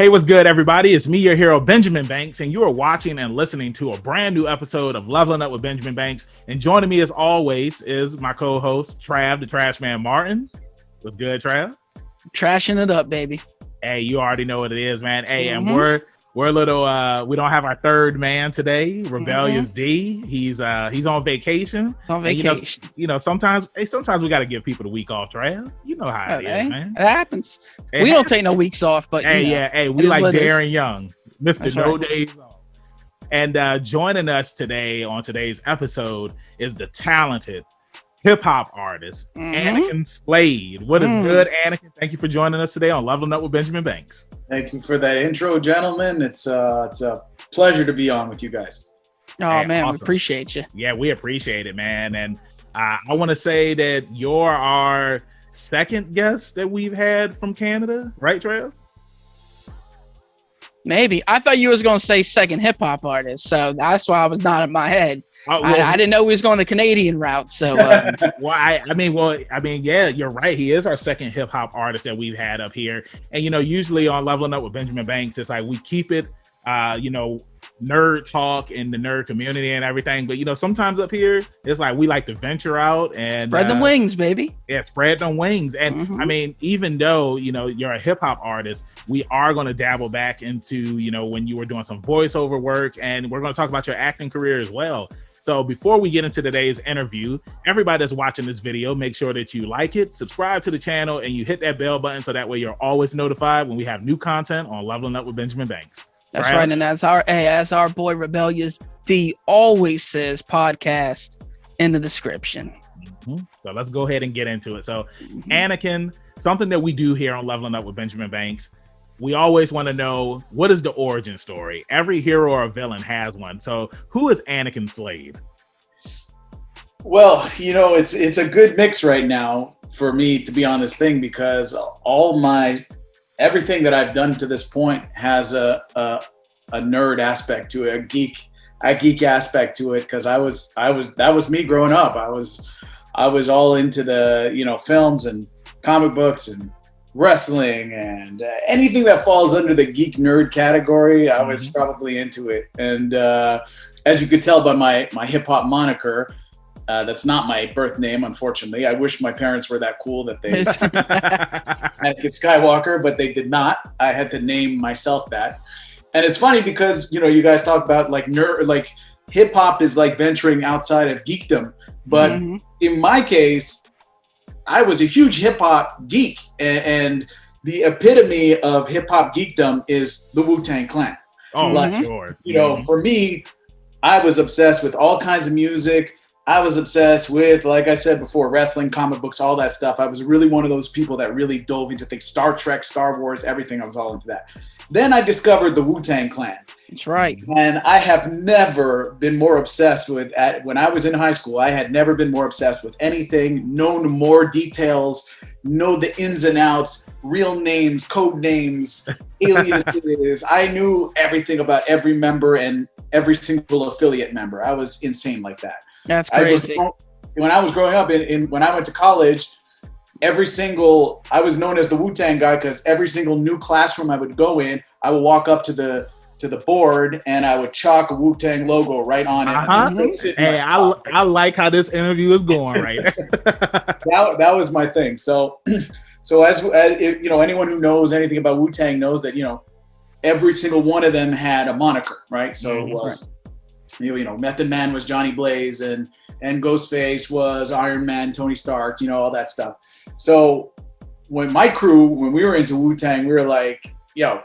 Hey, what's good, everybody? It's me, your hero, Benjamin Banks, and you are watching and listening to a brand new episode of Leveling Up with Benjamin Banks. And joining me, as always, is my co-host, Trav, the Trash Man Martin. What's good, Trav? Trashing it up, baby. Hey, you already know what it is, man. Hey, and we're a little we don't have our third man today, Rebellious D. He's on vacation. It's on vacation. And, sometimes we got to give people the week off, Trav. You know how it is, man. It happens. We don't take no weeks off, but we like Darren Young, Mr. That's No right. Days Off. And joining us today on today's episode is the talented hip-hop artist, Annakin Slayd. What is good, Annakin? Thank you for joining us today on Leveling Up with Benjamin Banks. Thank you for that intro, gentlemen. It's a pleasure to be on with you guys. Oh, man, awesome. We appreciate you. Yeah, we appreciate it, man. And I want to say that you're our second guest that we've had from Canada, right, Trav? Maybe. I thought you was going to say second hip-hop artist, so that's why I was nodding my head. I didn't know we was going the Canadian route, so... yeah, you're right. He is our second hip-hop artist that we've had up here. And, usually on Leveling Up with Benjamin Banks, it's like we keep it, nerd talk in the nerd community and everything. But, sometimes up here, it's like we like to venture out and... Spread them wings, baby. Yeah, spread them wings. And, even though, you're a hip-hop artist, we are going to dabble back into, when you were doing some voiceover work, and we're going to talk about your acting career as well. So before we get into today's interview, everybody that's watching this video, make sure that you like it, subscribe to the channel, and you hit that bell button so that way you're always notified when we have new content on Leveling Up with Benjamin Banks. That's right. And as our boy Rebellious D always says, podcast in the description. So let's go ahead and get into it. So Annakin, something that we do here on Leveling Up with Benjamin Banks, we always want to know, what is the origin story? Every hero or villain has one. So who is Annakin Slayd? Well, it's a good mix right now for me to be on this thing because everything that I've done to this point has a nerd aspect to it, a geek aspect to it. Because that was me growing up. I was all into the films and comic books and wrestling and anything that falls under the geek nerd category. I was probably into it. And as you could tell by my hip hop moniker, that's not my birth name, unfortunately. I wish my parents were that cool that they Annakin Skywalker, but they did not. I had to name myself that. And it's funny because, you guys talk about like nerd, like hip hop is like venturing outside of geekdom. But in my case, I was a huge hip hop geek, and the epitome of hip hop geekdom is the WuTang Clan. Oh, sure. For me, I was obsessed with all kinds of music. I was obsessed with, like I said before, wrestling, comic books, all that stuff. I was really one of those people that really dove into things, Star Trek, Star Wars, everything. I was all into that. Then I discovered the WuTang Clan. That's right. And I have never been more obsessed with, when I was in high school, I had never been more obsessed with anything, known more details, know the ins and outs, real names, code names, aliases. I knew everything about every member and every single affiliate member. I was insane like that. That's crazy. When I was growing up, when I went to college, I was known as the Wu-Tang guy because every single new classroom I would go in, I would walk up to the board and I would chalk a Wu-Tang logo right on it. Hey, I like how this interview is going right now. that was my thing. So as anyone who knows anything about Wu-Tang knows that, every single one of them had a moniker, right? So it was, Method Man was Johnny Blaze and Ghostface was Iron Man, Tony Stark, all that stuff. So when we were into Wu-Tang, we were like,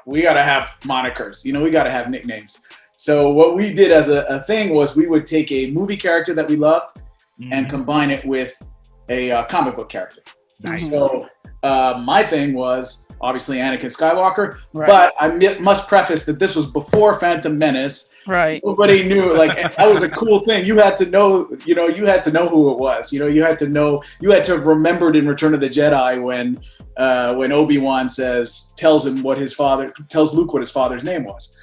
we got to have monikers, we got to have nicknames. So what we did as a thing was we would take a movie character that we loved and combine it with a comic book character. Nice. So my thing was obviously Anakin Skywalker, right. But I must preface that this was before Phantom Menace. Right. Nobody knew, that was a cool thing. You had to know, who it was. You had to have remembered in Return of the Jedi when Obi-Wan tells Luke what his father's name was.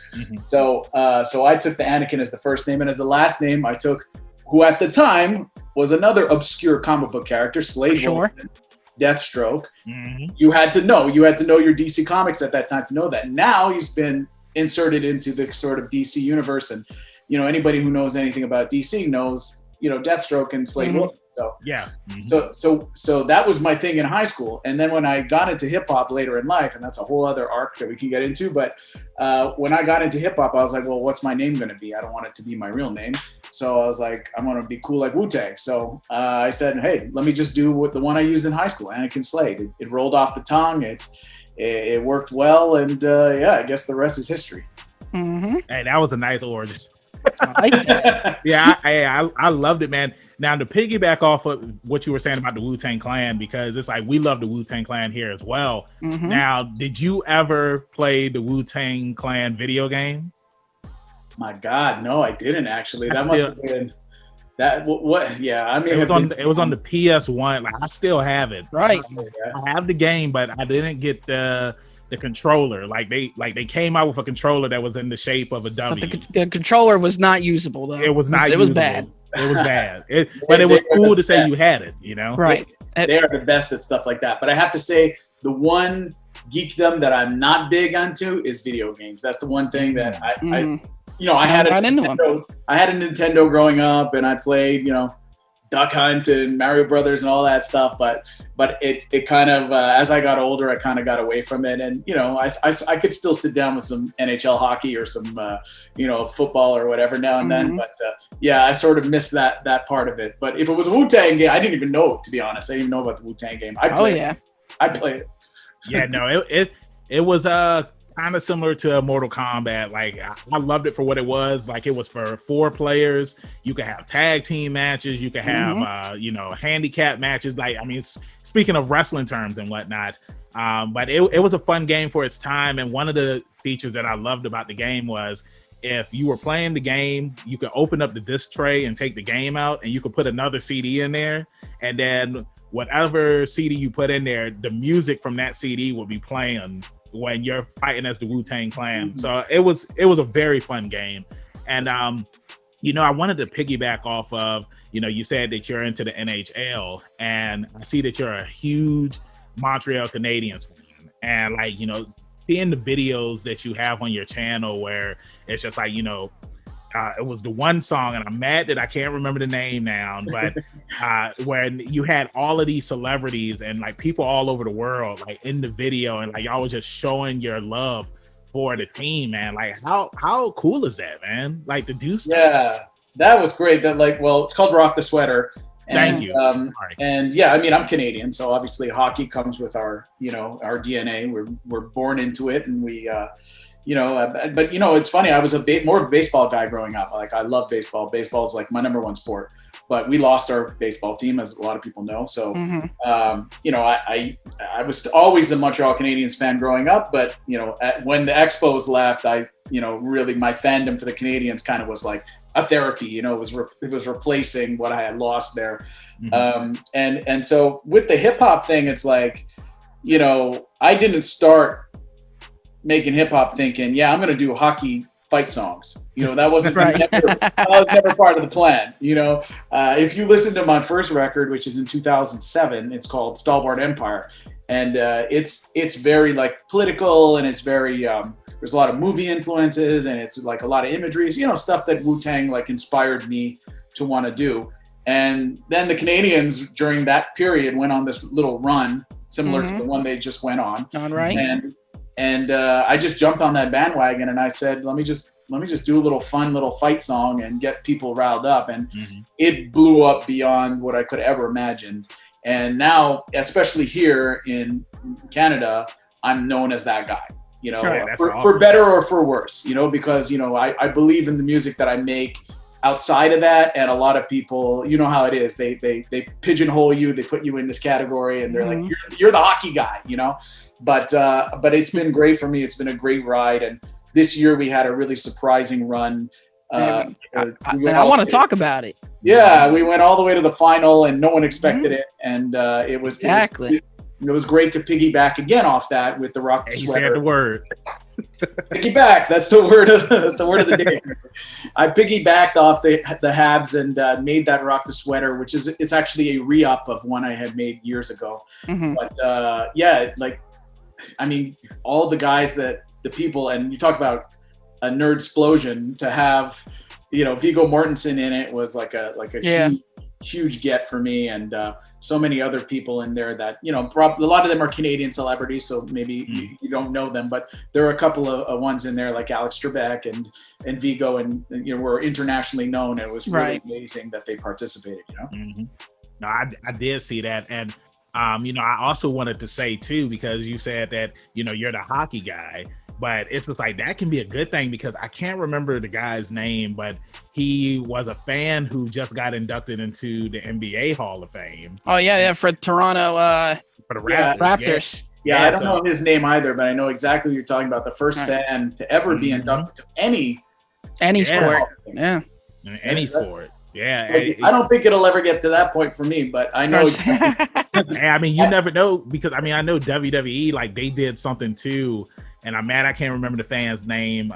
So I took the Anakin as the first name, and as the last name I took who at the time was another obscure comic book character, Slade. Sure. Deathstroke. You had to know your DC Comics at that time to know that. Now he's been inserted into the sort of DC universe, and anybody who knows anything about DC knows Deathstroke and Slayd Wilson. So yeah. So that was my thing in high school. And then when I got into hip hop later in life, and that's a whole other arc that we can get into, but when I got into hip hop, I was like, well, what's my name going to be? I don't want it to be my real name. So I was like, I'm going to be cool like Wu-Tang. So I said, hey, let me just do the one I used in high school, Annakin Slayd. It rolled off the tongue. It worked well. And I guess the rest is history. Hey, that was a nice origin. Yeah, I loved it, man. Now, to piggyback off of what you were saying about the WuTang Clan, because it's like we love the WuTang Clan here as well. Now, did you ever play the WuTang Clan video game? My God, no, I didn't actually. That must have been that. What? Yeah, I mean, it was on the PS1. Like, I still have it. Right. I have the game, but I didn't get the controller. Like they came out with a controller that was in the shape of a W. But the controller was not usable though. It was not. It was bad. It was bad. But it was cool to say you had it. Right. They are the best at stuff like that. But I have to say, the one geekdom that I'm not big onto is video games. That's the one thing that I had a Nintendo growing up, and I played Duck Hunt and Mario Brothers and all that stuff, but it kind of as I got older, I kind of got away from it, and I could still sit down with some NHL hockey or some football or whatever now and then, but I sort of missed that part of it. But if it was a Wu-Tang game, I didn't even know, to be honest. I didn't even know about the Wu-Tang game. I played it. Yeah, no, it was kind of similar to Mortal Kombat. Like, I loved it for what it was. Like, it was for 4 players. You could have tag team matches. You could have, handicap matches. Like, I mean, speaking of wrestling terms and whatnot, but it was a fun game for its time. And one of the features that I loved about the game was if you were playing the game, you could open up the disc tray and take the game out, and you could put another CD in there. And then whatever CD you put in there, the music from that CD will be playing when you're fighting as the Wu-Tang Clan. So it was a very fun game. And I wanted to piggyback off of, you said that you're into the NHL, and I see that you're a huge Montreal Canadiens fan. And like, seeing the videos that you have on your channel where it's just like, it was the one song, and I'm mad that I can't remember the name now, but when you had all of these celebrities and like people all over the world, like in the video, and like y'all was just showing your love for the team, man. Like how cool is that, man? Like to do stuff. Yeah, that was great. That it's called Rock the Sweater. Thank you. And yeah, I mean, I'm Canadian, so obviously hockey comes with our DNA. We're born into it, and we. But it's funny. I was more of a baseball guy growing up. Like, I love baseball. Baseball is like my number one sport. But we lost our baseball team, as a lot of people know. So, I was always a Montreal Canadiens fan growing up. But when the Expos left, really my fandom for the Canadiens kind of was like a therapy. It was replacing what I had lost there. And so with the hip hop thing, it's like, I didn't start making hip hop thinking, I'm going to do hockey fight songs. That wasn't that was never part of the plan. If you listen to my first record, which is in 2007, it's called Stalwart Empire, and it's very like political, and it's very there's a lot of movie influences, and it's like a lot of imagery, stuff that Wu-Tang like inspired me to want to do. And then the Canadiens during that period went on this little run similar to the one they just went on. And I just jumped on that bandwagon, and I said, let me just do a little fun little fight song and get people riled up. And it blew up beyond what I could ever imagine. And now, especially here in Canada, I'm known as that guy, for better or for worse, because, I believe in the music that I make outside of that. And a lot of people, how it is, they pigeonhole you, they put you in this category, and they're like, you're the hockey guy, But it's been great for me. It's been a great ride. And this year we had a really surprising run. I want to talk about it. Yeah, we went all the way to the final, and no one expected it. And it was great to piggyback again off that with the Rock the Sweater. He said the word. Piggyback. That's the word of the day. I piggybacked off the Habs and made that Rock the Sweater, which it's actually a re-up of one I had made years ago. Mm-hmm. But yeah, like, I mean, all the guys the people, and you talk about a nerd explosion, to have, you know, Viggo Mortensen in it was like a huge get for me, and so many other people in there that, you know, a lot of them are Canadian celebrities, so maybe you don't know them, but there are a couple of ones in there like Alex Trebek and Viggo, and you know, were internationally known. It was really amazing that they participated, you know. Mm-hmm. No, I did see that, and you know, I also wanted to say too, because you said that, you know, you're the hockey guy. But it's just like, that can be a good thing, because I can't remember the guy's name, but he was a fan who just got inducted into the NBA Hall of Fame. Oh, yeah, for Toronto for the Raptors. Yeah, I don't know his name either, but I know exactly what you're talking about. The first fan to ever be inducted to any sport. Yeah. Any sport. Yeah. I don't think it'll ever get to that point for me, but I know. I mean, you never know, because I mean, I know WWE, like, they did something too. And I'm mad I can't remember the fan's name,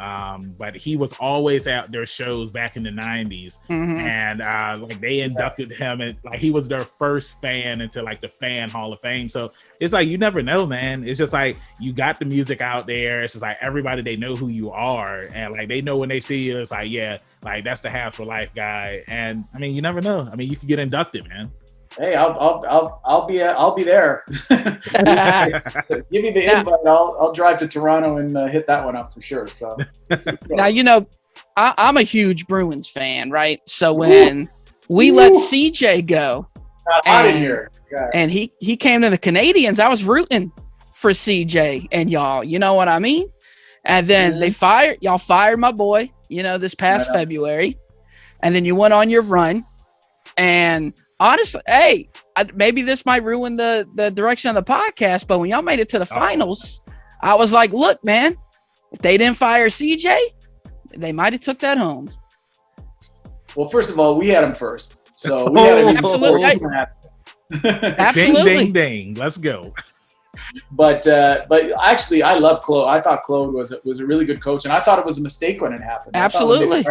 but he was always at their shows back in the 90s. Mm-hmm. And like, they inducted him, and like, he was their first fan into like the Fan Hall of Fame. So it's like, you never know, man. It's just like, you got the music out there. It's just like, everybody, they know who you are, and like, they know when they see you, it's like, yeah, like, that's the Habs for Life guy. And I mean, you never know. I mean, you could get inducted, man. Hey, I'll be there. Give me the invite. I'll drive to Toronto and hit that one up for sure. So now, you know, I'm a huge Bruins fan, right? So when we let CJ go, out of here, and he came to the Canadiens, I was rooting for CJ and y'all. You know what I mean? And then y'all fired my boy, you know, this past February, and then you went on your run, and honestly, hey, maybe this might ruin the direction of the podcast, but when y'all made it to the finals, I was like, look, man, if they didn't fire CJ, they might have took that home. Well, first of all, we had him first. So we had him. Absolutely. Absolutely. Ding, ding, ding. Let's go. But actually, I love Claude. I thought Claude was a really good coach, and I thought it was a mistake when it happened. Absolutely.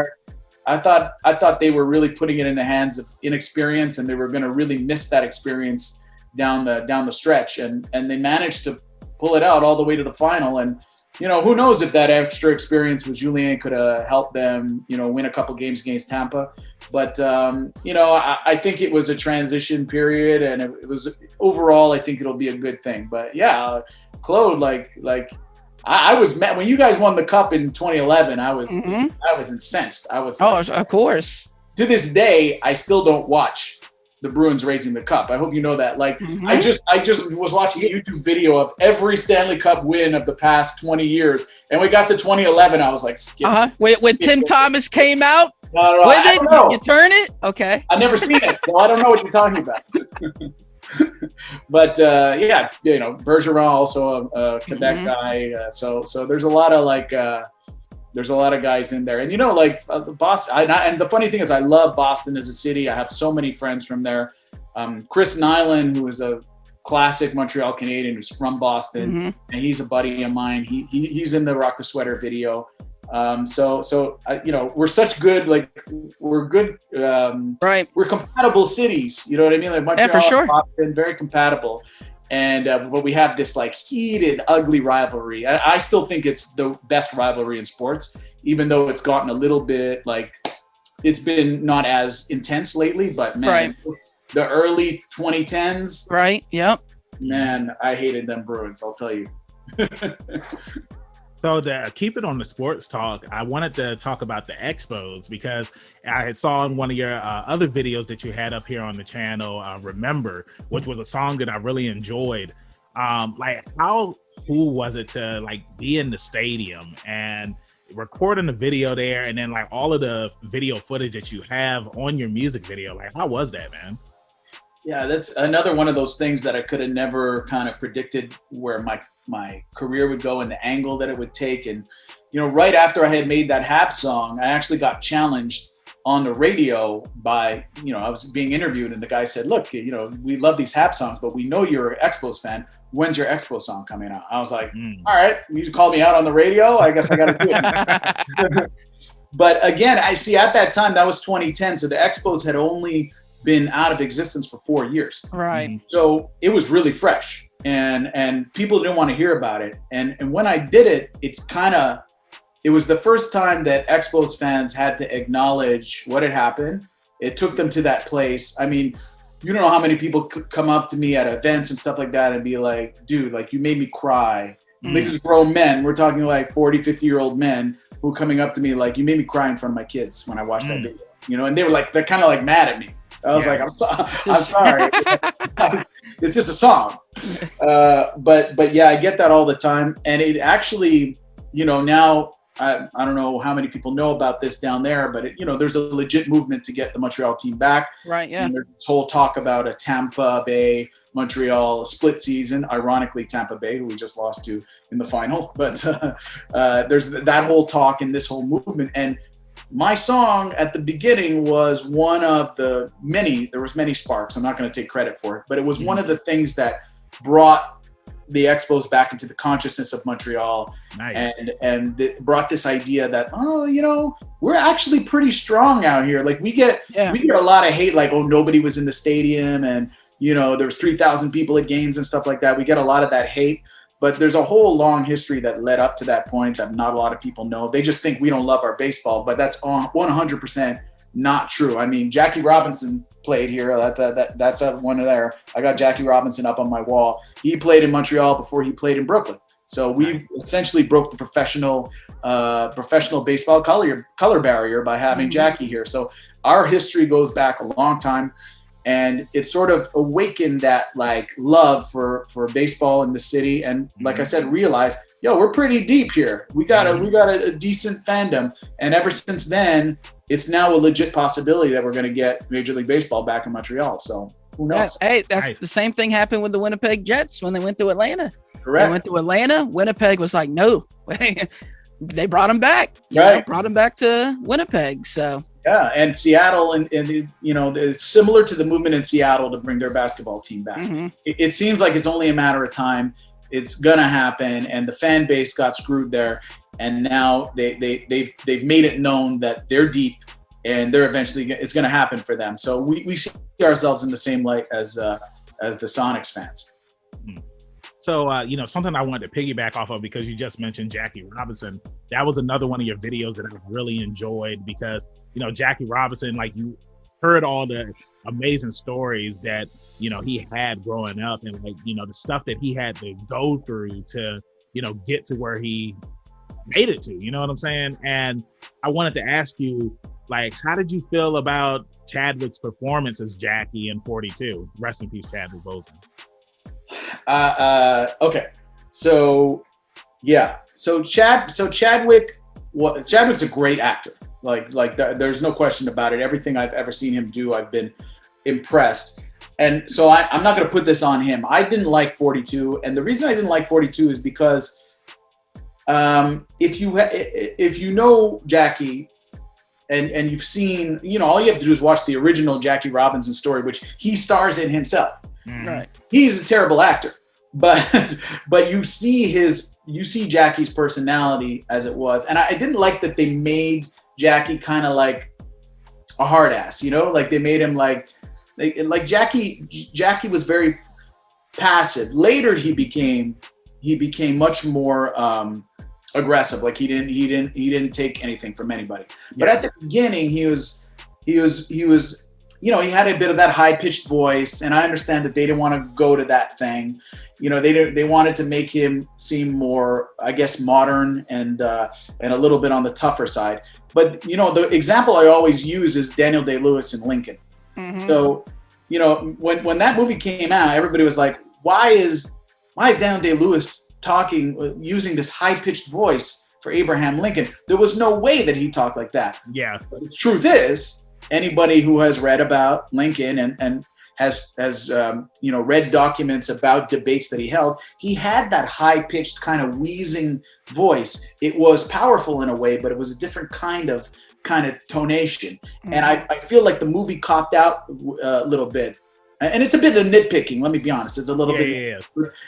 I thought they were really putting it in the hands of inexperience, and they were going to really miss that experience down the stretch, and they managed to pull it out all the way to the final. And you know, who knows if that extra experience with Julien could have helped them, you know, win a couple games against Tampa. But you know, I think it was a transition period, and it was overall, I think it'll be a good thing. But yeah, Claude, like. I was mad when you guys won the cup in 2011. I was incensed. Of course. To this day, I still don't watch the Bruins raising the cup. I hope you know that. Like, I just was watching a YouTube video of every Stanley Cup win of the past 20 years, and we got to 2011. I was like, skip. When Tim Thomas came out with it, you turn it. Okay. I've never seen it, so I don't know what you're talking about. But yeah, you know, Bergeron also a Quebec guy. So there's a lot of guys in there, and you know, like Boston. And the funny thing is, I love Boston as a city. I have so many friends from there. Chris Nyland, who is a classic Montreal Canadian, who's from Boston, and he's a buddy of mine. He's in the Rock the Sweater video. So you know, we're such good, like we're good, right. We're compatible cities, you know what I mean? Like Montreal, for sure. Boston, very compatible. And, but we have this like heated, ugly rivalry. I still think it's the best rivalry in sports, even though it's gotten a little bit like, it's been not as intense lately, but man, the early 2010s. Right. Yep. Man, I hated them Bruins, I'll tell you. So to keep it on the sports talk, I wanted to talk about the Expos, because I saw in one of your other videos that you had up here on the channel, Remember, which was a song that I really enjoyed. Like, how cool was it to like be in the stadium and recording the video there, and then like all of the video footage that you have on your music video? Like, how was that, man? Yeah, that's another one of those things that I could have never kind of predicted where my career would go and the angle that it would take. And, you know, right after I had made that Habs song, I actually got challenged on the radio by, I was being interviewed and the guy said, look, we love these Hap songs, but we know you're an Expos fan. When's your Expos song coming out? I was like, all right, you called me out on the radio. I guess I got to do it. But again, I see at that time, that was 2010. So the Expos had only been out of existence for 4 years. Right. So it was really fresh and people didn't want to hear about it. And when I did it, it was the first time that Expos fans had to acknowledge what had happened. It took them to that place. I mean, you don't know how many people come up to me at events and stuff like that and be like, dude, like you made me cry. These are grown men. We're talking like 40, 50-year-old men who are coming up to me like, you made me cry in front of my kids when I watched that video. And they were like, they're kind of like mad at me. I was like, I'm sorry. It's just a song. But yeah, I get that all the time. And it actually, now I don't know how many people know about this down there, but there's a legit movement to get the Montreal team back. Right. Yeah. And there's this whole talk about a Tampa Bay Montreal split season. Ironically, Tampa Bay, who we just lost to in the final. But there's that whole talk and this whole movement. And my song at the beginning was one of the many. There was many sparks. I'm not going to take credit for it, but it was one of the things that brought the Expos back into the consciousness of Montreal. Nice. and brought this idea that, we're actually pretty strong out here. Like we get a lot of hate, like, oh, nobody was in the stadium and, there was 3,000 people at games and stuff like that. We get a lot of that hate, but there's a whole long history that led up to that point that not a lot of people know. They just think we don't love our baseball, but that's 100% not true. I mean, Jackie Robinson played here. That's one of there. I got Jackie Robinson up on my wall. He played in Montreal before he played in Brooklyn. So we essentially broke the professional baseball color barrier by having Jackie here. So our history goes back a long time, and it sort of awakened that like love for baseball in the city. And like I said, realized, we're pretty deep here. We got a decent fandom, and ever since then, it's now a legit possibility that we're going to get Major League Baseball back in Montreal. So who knows? Hey, that's the same thing happened with the Winnipeg Jets when they went to Atlanta. Correct. They went to Atlanta. Winnipeg was like, no. They brought him back. Brought him back to Winnipeg. So yeah, and Seattle, and it's similar to the movement in Seattle to bring their basketball team back. It seems like it's only a matter of time. It's gonna happen, and the fan base got screwed there. And now they've made it known that they're deep, and they're eventually it's going to happen for them. So we see ourselves in the same light as the Sonics fans. So something I wanted to piggyback off of, because you just mentioned Jackie Robinson. That was another one of your videos that I really enjoyed, because Jackie Robinson, like, you heard all the amazing stories that he had growing up, and like the stuff that he had to go through to get to where he made it to, you know what I'm saying? And I wanted to ask you, like, how did you feel about Chadwick's performance as Jackie in 42? Rest in peace, Chadwick Boseman. Okay. So Chadwick's a great actor. Like there's no question about it. Everything I've ever seen him do, I've been impressed. And so I'm not going to put this on him. I didn't like 42. And the reason I didn't like 42 is because if you know Jackie and you've seen, all you have to do is watch the original Jackie Robinson story, which he stars in himself. Right. He's a terrible actor, but you see Jackie's personality as it was. And I didn't like that they made Jackie kind of like a hard ass, like they made him like Jackie was very passive. Later he became much more aggressive. Like he didn't take anything from anybody. But at the beginning he was he had a bit of that high pitched voice, and I understand that they didn't want to go to that thing. They wanted to make him seem more, I guess, modern and a little bit on the tougher side. But the example I always use is Daniel Day-Lewis in Lincoln. So when that movie came out, everybody was like, why is Daniel Day-Lewis using this high-pitched voice for Abraham Lincoln? There was no way that he talked like that. Yeah. But the truth is, anybody who has read about Lincoln and has read documents about debates that he held, he had that high-pitched kind of wheezing voice. It was powerful in a way, but it was a different kind of kind of tonation. And I feel like the movie copped out a little bit. And it's a bit of nitpicking, let me be honest. It's a little bit,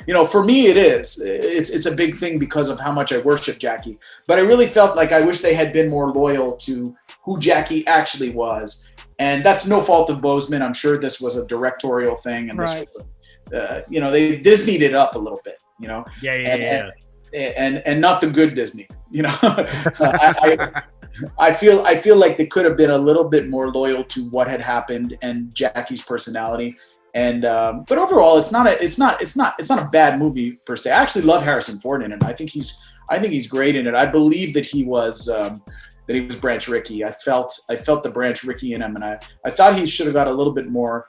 you know, for me it is. It's a big thing because of how much I worship Jackie. But I really felt like I wish they had been more loyal to who Jackie actually was. And that's no fault of Boseman. I'm sure this was a directorial thing. And this was, you know, they Disneyed it up a little bit, you know. And not the good Disney, you know. I feel like they could have been a little bit more loyal to what had happened and Jackie's personality. And but overall, it's not a bad movie per se. I actually love Harrison Ford in it. I think he's great in it. I believe that he was Branch Rickey. I felt the Branch Rickey in him, and I thought he should have got a little bit more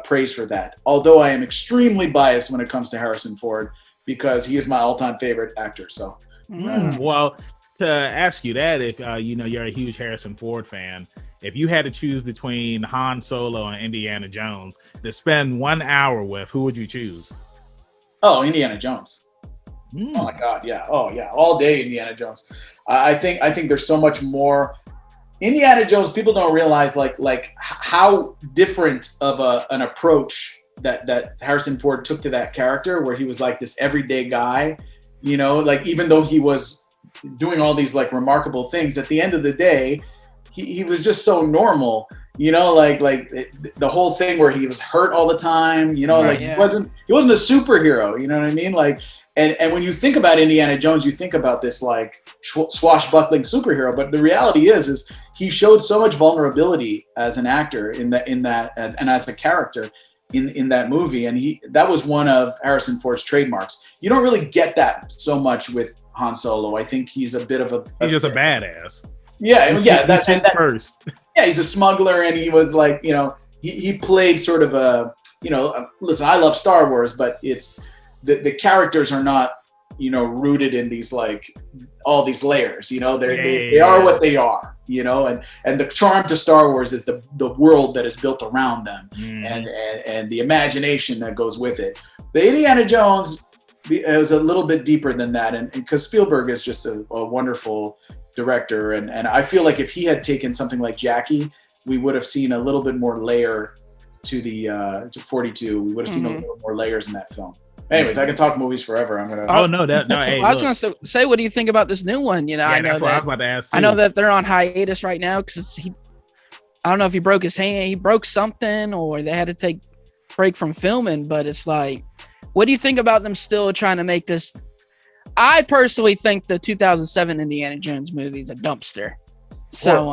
praise for that. Although I am extremely biased when it comes to Harrison Ford because he is my all-time favorite actor. So, well. To ask you that, if you know you're a huge Harrison Ford fan, if you had to choose between Han Solo and Indiana Jones to spend 1 hour with, who would you choose? Oh, Indiana Jones. Oh my God, yeah. Oh yeah, all day Indiana Jones. I think there's so much more. Indiana Jones, people don't realize like how different of an approach that Harrison Ford took to that character, where he was like this everyday guy, you know, like even though he was doing all these like remarkable things, at the end of the day he was just so normal, you know, like the whole thing where he was hurt all the time, you know, he wasn't a superhero, you know what I mean, like and when you think about Indiana Jones, you think about this like swashbuckling superhero, but the reality is he showed so much vulnerability as an actor in that and as a character in that movie, and that was one of Harrison Ford's trademarks. You don't really get that so much with Han Solo. I think he's a bit of he's just a badass. Yeah, that's first. Yeah, he's a smuggler, and he was like, you know, he played sort of a, you know, listen, I love Star Wars, but it's the characters are not, you know, rooted in these like all these layers, you know, they are what they are, you know, and the charm to Star Wars is the world that is built around them and the imagination that goes with it. The Indiana Jones, it was a little bit deeper than that, and because Spielberg is just a wonderful director, and I feel like if he had taken something like Jackie, we would have seen a little bit more layer to the to 42. We would have seen a little more layers in that film. Anyways, I can talk movies forever. I'm gonna. Oh no, no. Hey, I was gonna say, what do you think about this new one? You know, I know that's what I was about to ask too. I know that they're on hiatus right now because I don't know if he broke his hand, he broke something, or they had to take break from filming. But it's like, what do you think about them still trying to make this? I personally think the 2007 Indiana Jones movie is a dumpster. So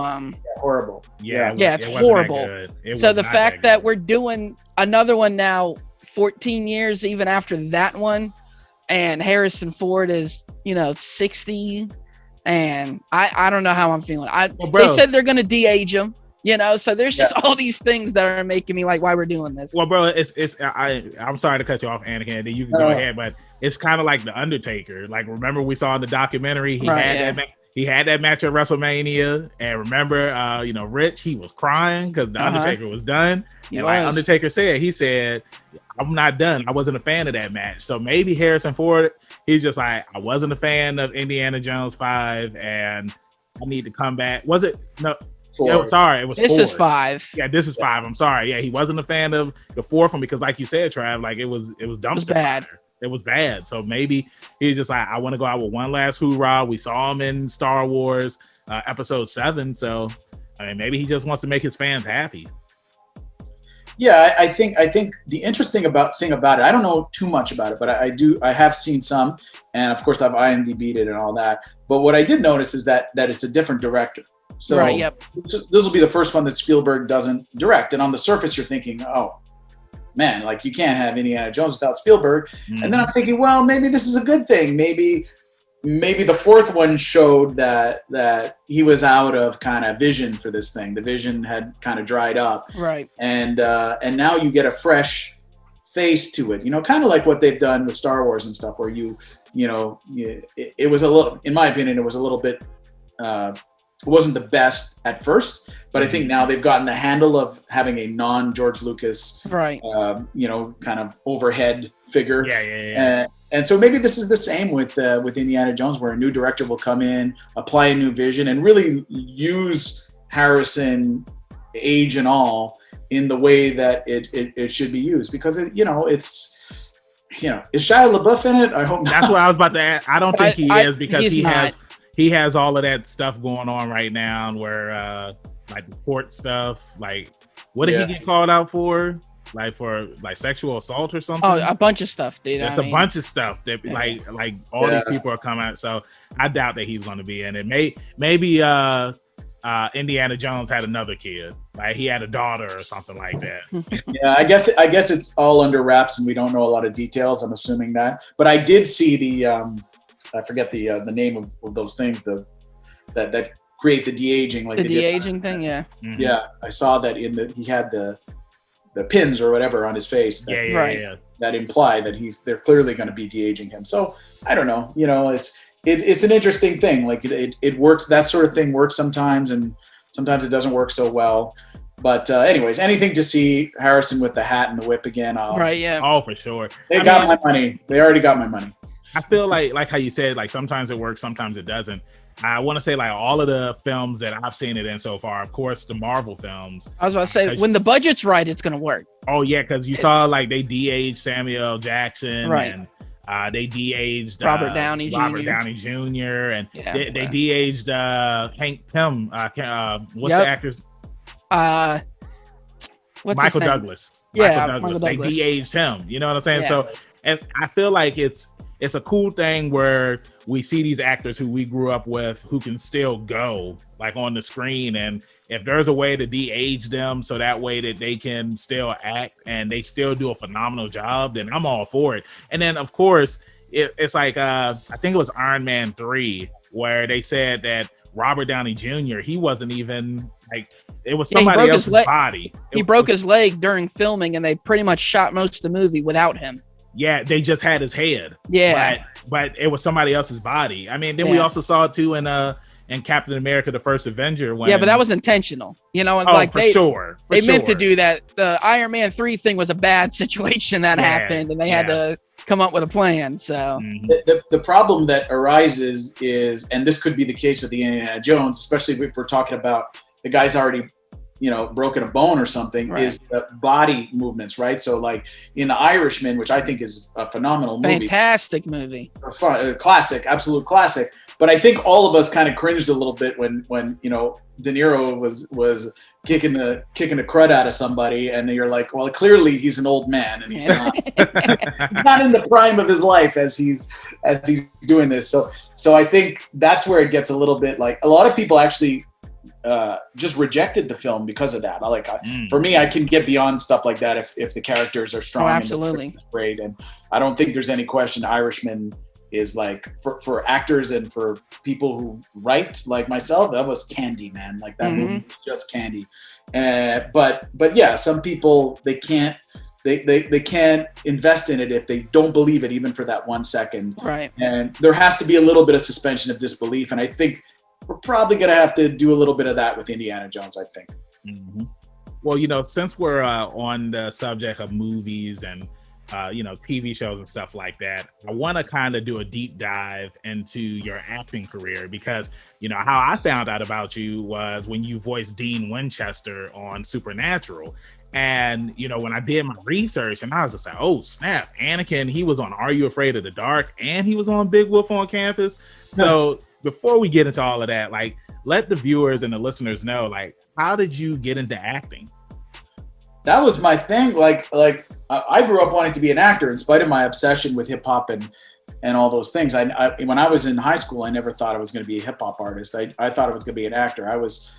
horrible. Yeah, it's horrible. So the fact that we're doing another one now, 14 years even after that one, and Harrison Ford is, you know, 60, and I don't know how I'm feeling. They said they're gonna de-age him, you know, so there's just all these things that are making me like, why we're doing this. Well, bro, I'm sorry to cut you off, Annakin. You can go ahead, but it's kind of like the Undertaker. Like, remember we saw in the documentary he had that match at WrestleMania, and remember, you know, Rich, he was crying because the Undertaker was done. And like Undertaker said, he said, I'm not done. I wasn't a fan of that match. So maybe Harrison Ford, he's just like, I wasn't a fan of Indiana Jones 5, and I need to come back. Was it? No. Yeah, sorry, it was 4. This is 5. Yeah, this is 5. I'm sorry. Yeah, he wasn't a fan of the 4th one because, like you said, Trav, like it was dumpster. It was bad. It was bad. So maybe he's just like, I want to go out with one last hoorah. We saw him in Star Wars Episode 7. So I mean, maybe he just wants to make his fans happy. Yeah, I think the interesting thing about it, I don't know too much about it, but I have seen some, and of course I've IMDb'd it and all that. But what I did notice is that it's a different director. So this will be the first one that Spielberg doesn't direct. And on the surface, you're thinking, oh man, like you can't have Indiana Jones without Spielberg. And then I'm thinking, well, maybe this is a good thing. Maybe the 4th one showed that he was out of kind of vision for this thing. The vision had kind of dried up. Right. And now you get a fresh face to it, you know, kind of like what they've done with Star Wars and stuff, where it was a little, in my opinion, it was a little bit, it wasn't the best at first, but I think now they've gotten the handle of having a non-George Lucas, right, you know, kind of overhead figure. And so maybe this is the same with Indiana Jones, where a new director will come in, apply a new vision, and really use Harrison, age and all, in the way that it should be used. Because is Shia LaBeouf in it? I hope not. That's what I was about to add. I don't think he is, because he has all of that stuff going on right now, where like the court stuff. Like, what did he get called out for? Like for sexual assault or something? Oh, a bunch of stuff, dude. There's a bunch of stuff that like all these people are coming out. So I doubt that he's going to be in it. Maybe Indiana Jones had another kid, like he had a daughter or something like that. Yeah, I guess it's all under wraps and we don't know a lot of details. I'm assuming that, but I did see the I forget the name of those things that create the de-aging, like the de-aging thing. Yeah. Mm-hmm. Yeah, I saw that he had the pins or whatever on his face that imply that they're clearly going to be de-aging him. So I don't know, it's an interesting thing. Like it works. That sort of thing works sometimes, and sometimes it doesn't work so well. But anyways, anything to see Harrison with the hat and the whip again. Oh, for sure. They got my money. They already got my money. I feel like how you said, like sometimes it works, sometimes it doesn't. I want to say like all of the films that I've seen it in so far, of course, the Marvel films. I was about to say, when the budget's right, it's going to work. Oh, yeah, because you saw like they de-aged Samuel Jackson. Right. And they de-aged Robert Downey Jr. And they de-aged Hank Pym. What's the actor's? Michael Douglas. Michael Douglas. They de-aged him. You know what I'm saying? Yeah. So I feel like it's a cool thing where we see these actors who we grew up with who can still go like on the screen. And if there's a way to de-age them so that way that they can still act and they still do a phenomenal job, then I'm all for it. And then of course it's like, I think it was Iron Man 3 where they said that Robert Downey Jr., he wasn't even like, it was somebody else's body. He broke his leg during filming and they pretty much shot most of the movie without him. Yeah, they just had his head. Yeah. But it was somebody else's body. I mean, then we also saw it too in Captain America, the First Avenger. When... Yeah, but that was intentional. They meant to do that. The Iron Man 3 thing was a bad situation that happened, and they had to come up with a plan. So the problem that arises is, and this could be the case with the Indiana Jones, especially if we're talking about the guy's already broken a bone or something, is the body movements, right? So like in The Irishman, which I think is a phenomenal movie. Fantastic movie. Classic, absolute classic. But I think all of us kind of cringed a little bit when De Niro was kicking the crud out of somebody, and you're like, well, clearly he's an old man and he's not in the prime of his life as he's doing this. So I think that's where it gets a little bit like, a lot of people actually just rejected the film because of that. For me, I can get beyond stuff like that if the characters are strong. Oh, absolutely. And great. And I don't think there's any question Irishman is like, for actors and for people who write like myself, that was candy, man. Like that movie was just candy. But yeah, some people, they can't invest in it if they don't believe it, even for that 1 second. Right. And there has to be a little bit of suspension of disbelief. And I think we're probably going to have to do a little bit of that with Indiana Jones, I think. Mm-hmm. Well, since we're on the subject of movies and, TV shows and stuff like that, I want to kind of do a deep dive into your acting career because, how I found out about you was when you voiced Dean Winchester on Supernatural. And, when I did my research and I was just like, oh, snap, Annakin, he was on Are You Afraid of the Dark? And he was on Big Wolf on Campus. So before we get into all of that, like, let the viewers and the listeners know, like, how did you get into acting? That was my thing. Like I grew up wanting to be an actor in spite of my obsession with hip hop and all those things. I when I was in high school, I never thought I was going to be a hip hop artist. I thought I was going to be an actor. I was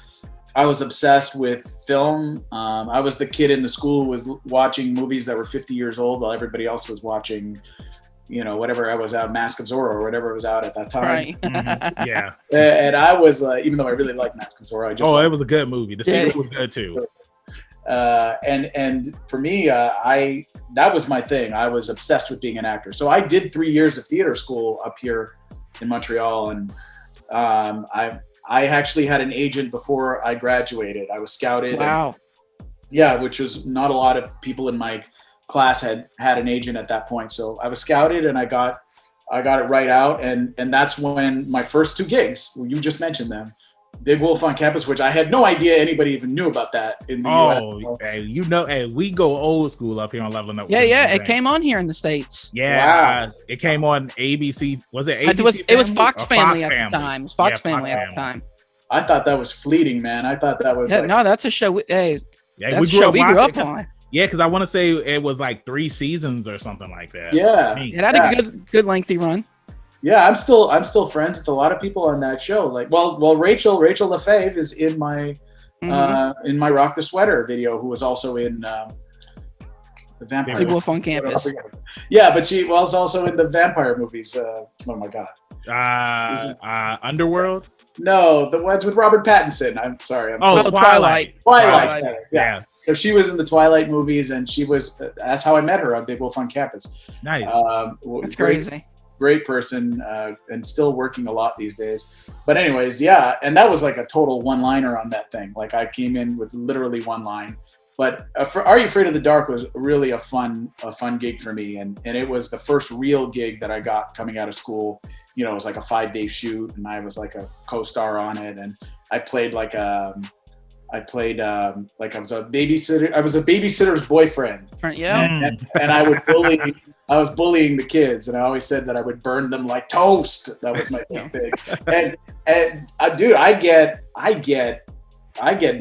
obsessed with film. I was the kid in the school who was watching movies that were 50 years old while everybody else was watching, whatever I was out, Mask of Zorro or whatever was out at that time. Right. Mm-hmm. Yeah. And I was, even though I really liked Mask of Zorro, it was a good movie. The sequel was good too. And for me, that was my thing. I was obsessed with being an actor. So I did 3 years of theater school up here in Montreal. And I actually had an agent before I graduated. I was scouted. Wow. Yeah, which was not a lot of people in my class had an agent at that point. So I was scouted and I got it right out. And that's when my first 2 gigs, you just mentioned them, Big Wolf on Campus, which I had no idea anybody even knew about that in the US. Oh, hey, we go old school up here on Leveling Up. Yeah, it came on here in the States. Yeah, wow. It came on ABC. Was it ABC? It was Fox Family at the time. It was Fox Family at the time. I thought that was fleeting, man. I thought that was no, that's a show. That's we grew up on. Yeah, because I want to say it was like 3 seasons or something like that. Yeah, it had a good lengthy run. Yeah, I'm still friends with a lot of people on that show. Like, well, Rachel LaFave is in my Rock the Sweater video, who was also in the Vampire. Big Wolf on Campus. Yeah, but she was also in the vampire movies. Oh my god. Underworld. No, the ones with Robert Pattinson. I'm sorry. Twilight. Yeah. So she was in the Twilight movies, and that's how I met her on Big Wolf on Campus. Nice. That's crazy. Great person, and still working a lot these days. But anyways, yeah, and that was like a total one-liner on that thing. Like, I came in with literally 1 line. But Are You Afraid of the Dark was really a fun gig for me, and it was the first real gig that I got coming out of school. You know, it was like a 5-day shoot, and I was like a co-star on it, and I played like I was a babysitter. I was a babysitter's boyfriend. Yeah. And I was bullying the kids, and I always said that I would burn them like toast. That was my thing. And dude, I get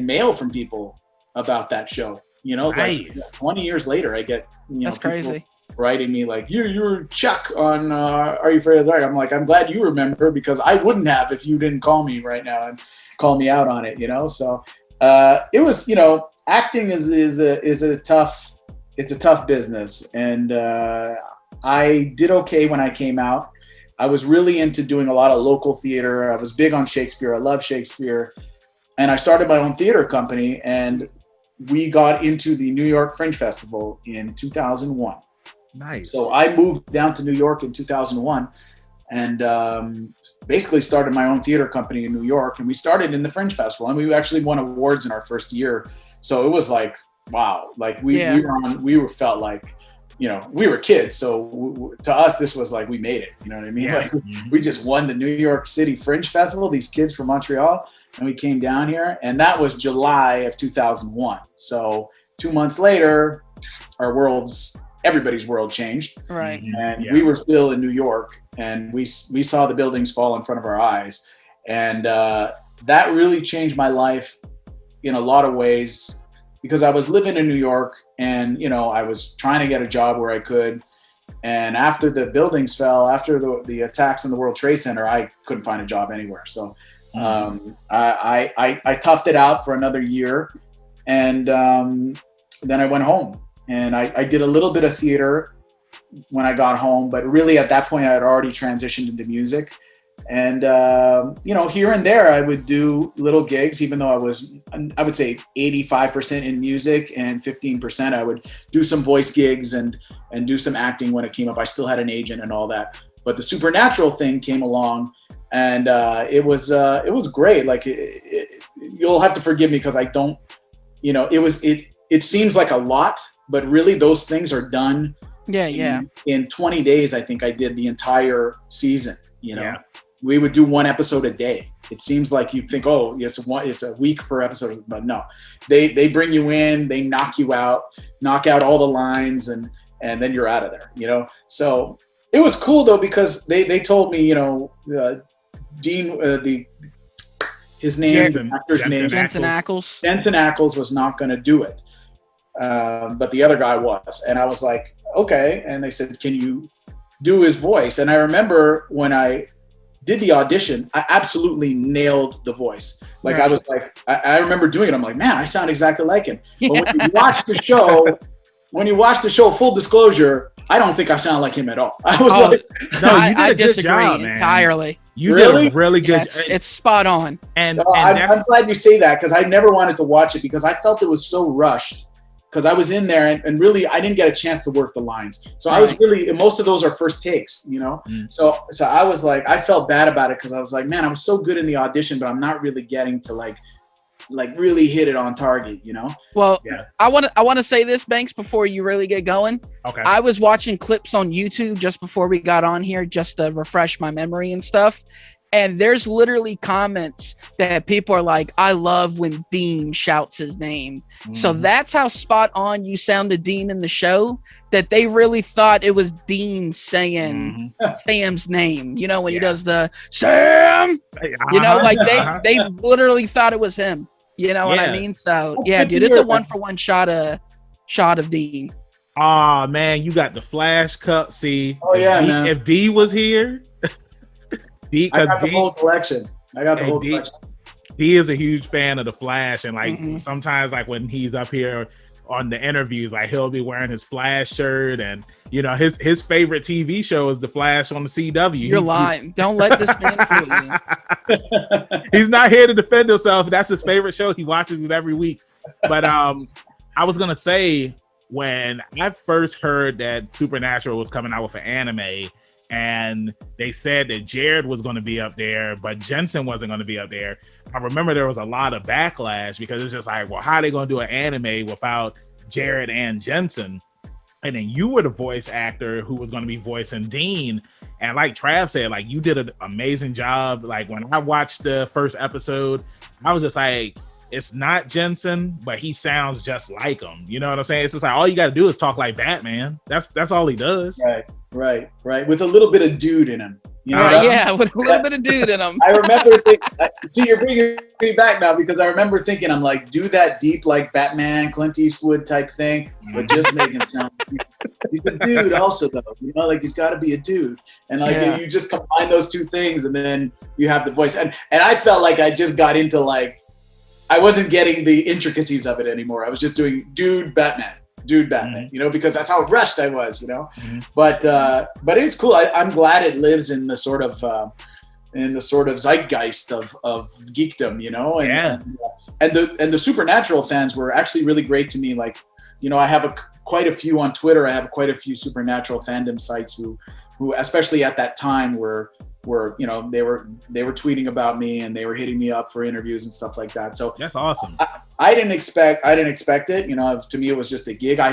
mail from people about that show. You know, nice. Like 20 years later, I get that's crazy. Writing me like, you're Chuck on Are You Afraid of the Dark? I'm like, I'm glad you remember, because I wouldn't have if you didn't call me right now and call me out on it. You know, so. It was, acting is a tough business, and I did okay when I came out. I was really into doing a lot of local theater. I was big on Shakespeare. I love Shakespeare, and I started my own theater company, and we got into the New York Fringe Festival in 2001. Nice. So I moved down to New York in 2001. And basically started my own theater company in New York, and we started in the Fringe Festival, and we actually won awards in our first year. So it was like, wow, like we felt like, we were kids. So to us, this was like, we made it, you know what I mean? Yeah. Like we just won the New York City Fringe Festival, these kids from Montreal, and we came down here, and that was July of 2001. So 2 months later, everybody's world changed. Right. And we were still in New York, and we saw the buildings fall in front of our eyes. And that really changed my life in a lot of ways, because I was living in New York, and, I was trying to get a job where I could. And after the buildings fell, after the attacks in the World Trade Center, I couldn't find a job anywhere. So I toughed it out for another year. And then I went home. And I did a little bit of theater when I got home, but really at that point I had already transitioned into music. And, here and there I would do little gigs, even though I would say 85% in music and 15% I would do some voice gigs and do some acting when it came up. I still had an agent and all that. But the Supernatural thing came along, and it was great. Like, you'll have to forgive me because I don't, it seems like a lot, but really those things are done. In 20 days, I think I did the entire season. We would do 1 episode a day. It seems like you think, oh, it's a week per episode, but no, they bring you in, they knock out all the lines, and then you're out of there. So it was cool though, because they told me, Dean, his name, the actor's name, Jensen Ackles. Jensen Ackles was not going to do it. But the other guy was, and I was like, okay. And they said, can you do his voice? And I remember when I did the audition, I absolutely nailed the voice. Like, right. I was like, I remember doing it. I'm like, man, I sound exactly like him. But when you watch the show, full disclosure, I don't think I sound like him at all. I was like, no, I disagree entirely. You did a really good job. It's spot on. And I'm glad you say that, because I never wanted to watch it because I felt it was so rushed. Because I was in there and really I didn't get a chance to work the lines. So I was really, most of those are first takes, So I was like, I felt bad about it because I was like, man, I was so good in the audition, but I'm not really getting to like, like really hit it on target, you know? Well, yeah. I want to say this, Banks, before you really get going. Okay. I was watching clips on YouTube just before we got on here, just to refresh my memory and stuff. And there's literally comments that people are like, I love when Dean shouts his name. Mm-hmm. So that's how spot on you sounded Dean in the show, that they really thought it was Dean saying Sam's name. You know, when he does the Sam, you know, like they literally thought it was him. You know what I mean? So yeah, dude, it's a 1-for-1 shot of Dean. Oh man, you got the Flash Cup. See, if D was here. I got the whole collection. D is a huge fan of the Flash, and like sometimes, like when he's up here on the interviews, like he'll be wearing his Flash shirt, and you know his favorite TV show is the Flash on the CW. You're lying. Don't let this man fool you. He's not here to defend himself. That's his favorite show. He watches it every week. But I was gonna say, when I first heard that Supernatural was coming out with an anime, and they said that Jared was going to be up there, but Jensen wasn't going to be up there, I remember there was a lot of backlash because it's just like, well, how are they going to do an anime without Jared and Jensen? And then you were the voice actor who was going to be voicing Dean. And like Trav said, like you did an amazing job. Like when I watched the first episode, I was just like, it's not Jensen, but he sounds just like him. You know what I'm saying? It's just like all you got to do is talk like Batman. That's all he does. Right. With a little bit of dude in him. You know with a little bit of dude in him. I remember see, you're bringing me back now because I remember thinking, I'm like, do that deep like Batman, Clint Eastwood type thing, but just make him sound. He's a dude also though, you know, like he's got to be a dude, and like if you just combine those two things, and then you have the voice. And I felt like I just got into like. I wasn't getting the intricacies of it anymore. I was just doing dude Batman, you know, because that's how rushed I was, you know. But it's cool. I'm glad it lives in the sort of zeitgeist of geekdom, you know. And the Supernatural fans were actually really great to me. Like, you know, I have quite a few on Twitter. I have quite a few Supernatural fandom sites who especially at that time were you know, they were tweeting about me and they were hitting me up for interviews and stuff like that. So that's awesome. I didn't expect it. You know, to me it was just a gig. I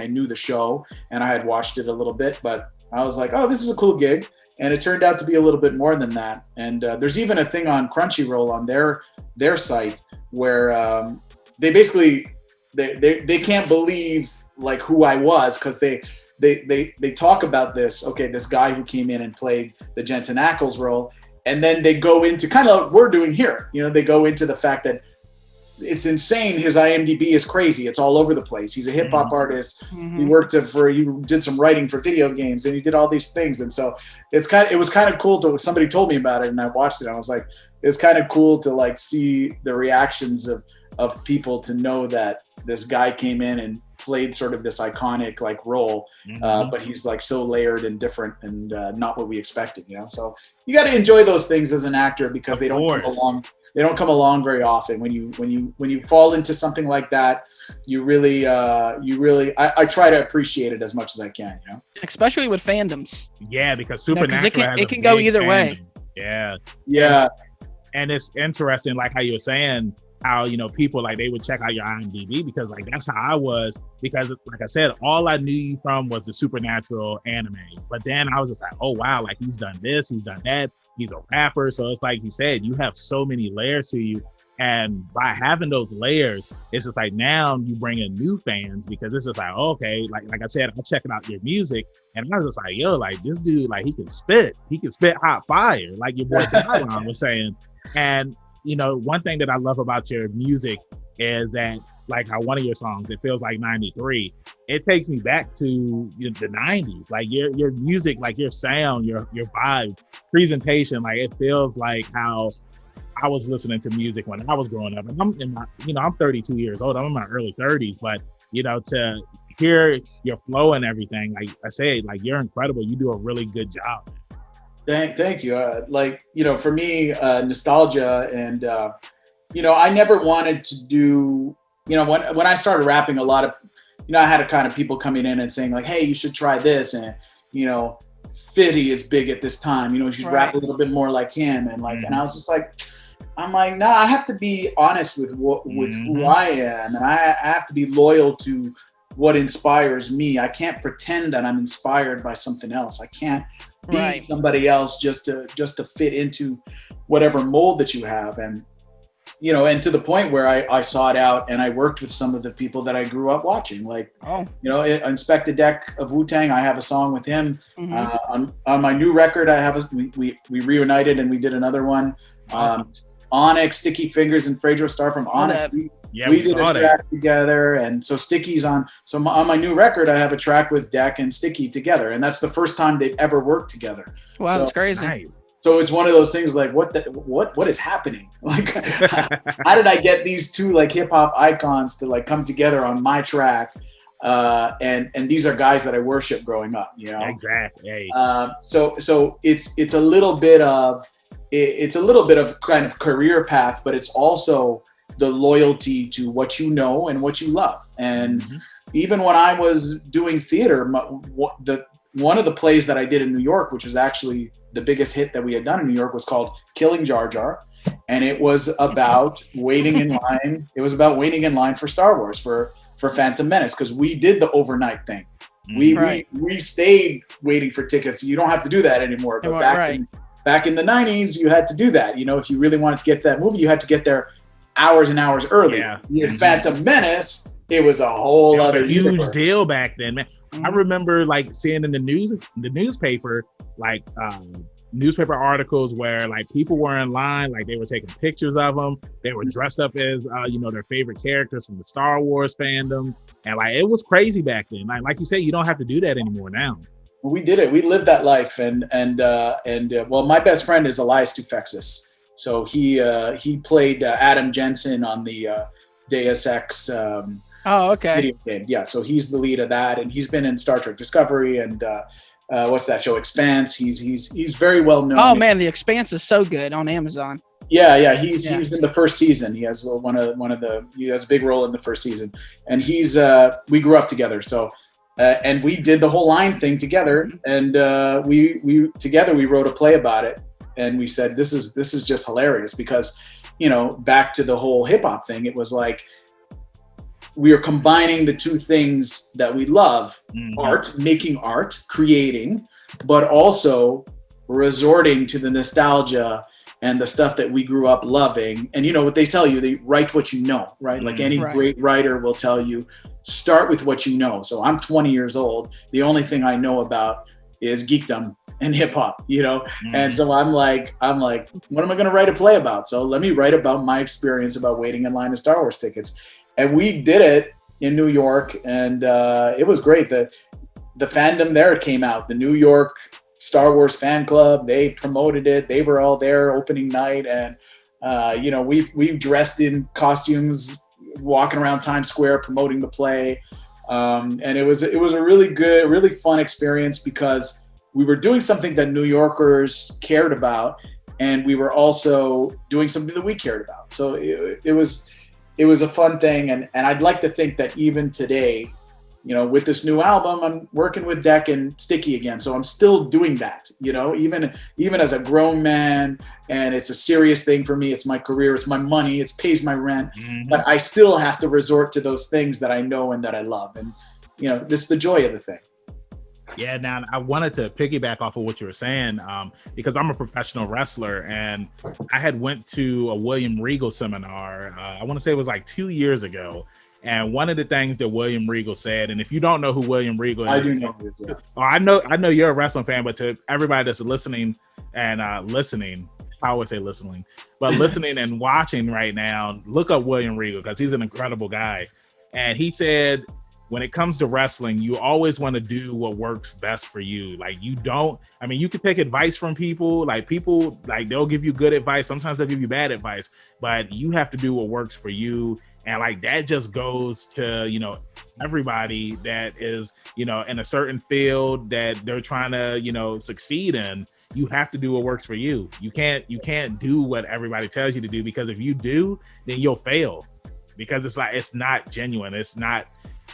knew the show and I had watched it a little bit, but I was like, oh, this is a cool gig. And it turned out to be a little bit more than that. And there's even a thing on Crunchyroll on their site where they basically they can't believe like who I was, because they talk about this guy who came in and played the Jensen Ackles role, and then they go into kind of what we're doing here. You know, they go into the fact that it's insane. His IMDb is crazy. It's all over the place. He's a hip hop artist. He he did some writing for video games, and he did all these things. And so it was kind of cool to, somebody told me about it and I watched it. And I was like, it's kind of cool to like see the reactions of people to know that this guy came in and played sort of this iconic like role, but he's like so layered and different and not what we expected, you know. So you got to enjoy those things as an actor because they don't come along very often. When you fall into something like that, you really I try to appreciate it as much as I can, you know. Especially with fandoms. Yeah, because Supernatural it can go either way. Yeah. And it's interesting, like how you were saying, how, you know, people like they would check out your IMDb because like that's how I was, because like I said, all I knew you from was the Supernatural anime. But then I was just like, oh wow, like he's done this, he's done that, he's a rapper. So it's like you said, you have so many layers to you. And by having those layers, it's just like now you bring in new fans because it's just like, okay, like I said, I'm checking out your music and I was just like, yo, like this dude, like he can spit hot fire, like your boy Tyron was saying. And you know, one thing that I love about your music is that, like how one of your songs, it feels like 93. It takes me back to the 90s. Like your music, like your sound, your vibe, presentation, like it feels like how I was listening to music when I was growing up. And I'm 32 years old. I'm in my early 30s, but you know, to hear your flow and everything, like I say, like you're incredible. You do a really good job. Thank you. Like, you know, for me, nostalgia and, you know, I never wanted to do, you know, when I started rapping, a lot of, you know, I had a kind of people coming in and saying like, hey, you should try this. And, you know, 50 is big at this time, you know, you should rap a little bit more like him. And like, and I was just like, I'm like, nah, I have to be honest with who I am, and I have to be loyal to what inspires me. I can't pretend that I'm inspired by something else. I can't be somebody else just to fit into whatever mold that you have. And and to the point where I sought out and I worked with some of the people that I grew up watching, like, Inspector Deck of WuTang. I have a song with him. On my new record. I have we reunited and we did another one. Awesome. Onyx, Sticky Fingers, and Fredro Starr from Onyx. We did a track together, and so Sticky's on. So on my new record, I have a track with Deck and Sticky together, and that's the first time they've ever worked together. Wow, that's crazy. Nice. So it's one of those things like, what is happening? Like, how did I get these two like hip hop icons to like come together on my track? And these are guys that I worship growing up. Exactly. So it's a little bit of. It's a little bit of kind of career path, but it's also the loyalty to what you know and what you love. And even when I was doing theater, one of the plays that I did in New York, which was actually the biggest hit that we had done in New York, was called Killing Jar Jar. And it was about waiting in line. It was about waiting in line for Star Wars, for Phantom Menace, because we did the overnight thing. We stayed waiting for tickets. You don't have to do that anymore. But back in the 90s, you had to do that. If you really wanted to get that movie, you had to get there hours and hours early. With Phantom Menace, it was a whole other huge deal back then, man. I remember like seeing in the newspaper, like newspaper articles where like people were in line, like they were taking pictures of them. They were dressed up as their favorite characters from the Star Wars fandom, and like it was crazy back then. Like you say, you don't have to do that anymore now. We did it. We lived that life, and well, my best friend is Elias Tufexis. So he played Adam Jensen on the Deus Ex video game. Yeah, so he's the lead of that, and he's been in Star Trek Discovery and what's that show, Expanse. He's very well known. Oh man, The Expanse is so good on Amazon. Yeah, he's in the first season. He has he has a big role in the first season, and we grew up together. So. And we did the whole line thing together, and we wrote a play about it, and we said this is just hilarious because, back to the whole hip hop thing, it was like we are combining the two things that we love: art, making art, creating, but also resorting to the nostalgia and the stuff that we grew up loving. And what they tell you, they write what you know, right? Like any great writer will tell you, start with what you know. So I'm 20 years old. The only thing I know about is geekdom and hip hop, And so I'm like, what am I going to write a play about? So let me write about my experience about waiting in line to Star Wars tickets. And we did it in New York, and it was great. The fandom there came out, the New York Star Wars fan club, they promoted it. They were all there opening night, and we dressed in costumes, walking around Times Square promoting the play, and it was a really good, really fun experience because we were doing something that New Yorkers cared about, and we were also doing something that we cared about. So it was a fun thing, and I'd like to think that even today, with this new album, I'm working with Deck and Sticky again. So I'm still doing that, even as a grown man, and it's a serious thing for me. It's my career, it's my money, it pays my rent, but I still have to resort to those things that I know and that I love. And, this is the joy of the thing. Yeah, now I wanted to piggyback off of what you were saying, because I'm a professional wrestler, and I had went to a William Regal seminar. I want to say it was like 2 years ago. And one of the things that William Regal said, and if you don't know who William Regal is, I do know. Yeah. I know you're a wrestling fan, but to everybody that's listening and listening, I always say listening, but listening and watching right now, look up William Regal because he's an incredible guy. And he said, when it comes to wrestling, you always want to do what works best for you. Like you can take advice from people, like they'll give you good advice. Sometimes they'll give you bad advice, but you have to do what works for you. And like that just goes to, everybody that is, in a certain field that they're trying to, succeed in. You have to do what works for you. You can't do what everybody tells you to do, because if you do, then you'll fail, because it's not genuine. It's not,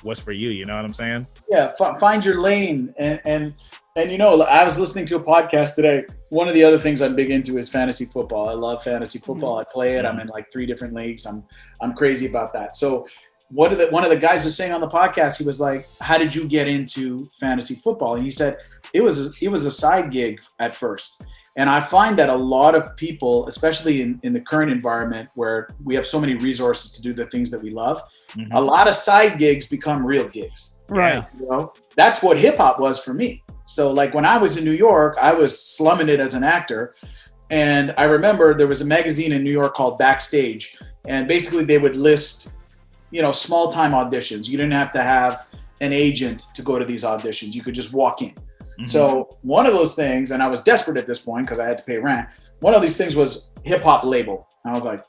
what's for you. You know what I'm saying? Yeah, find your lane. And you know, I was listening to a podcast today. One of the other things I'm big into is fantasy football. I love fantasy football. I play it. I'm in like 3 different leagues. I'm crazy about that. So one of the guys was saying on the podcast, he was like, "How did you get into fantasy football?" And he said it was a side gig at first. And I find that a lot of people, especially in the current environment where we have so many resources to do the things that we love, a lot of side gigs become real gigs. Right. You know, that's what hip hop was for me. So like when I was in New York, I was slumming it as an actor. And I remember there was a magazine in New York called Backstage. And basically they would list, you know, small time auditions. You didn't have to have an agent to go to these auditions. You could just walk in. So one of those things, and I was desperate at this point because I had to pay rent. One of these things was hip hop label. And I was like,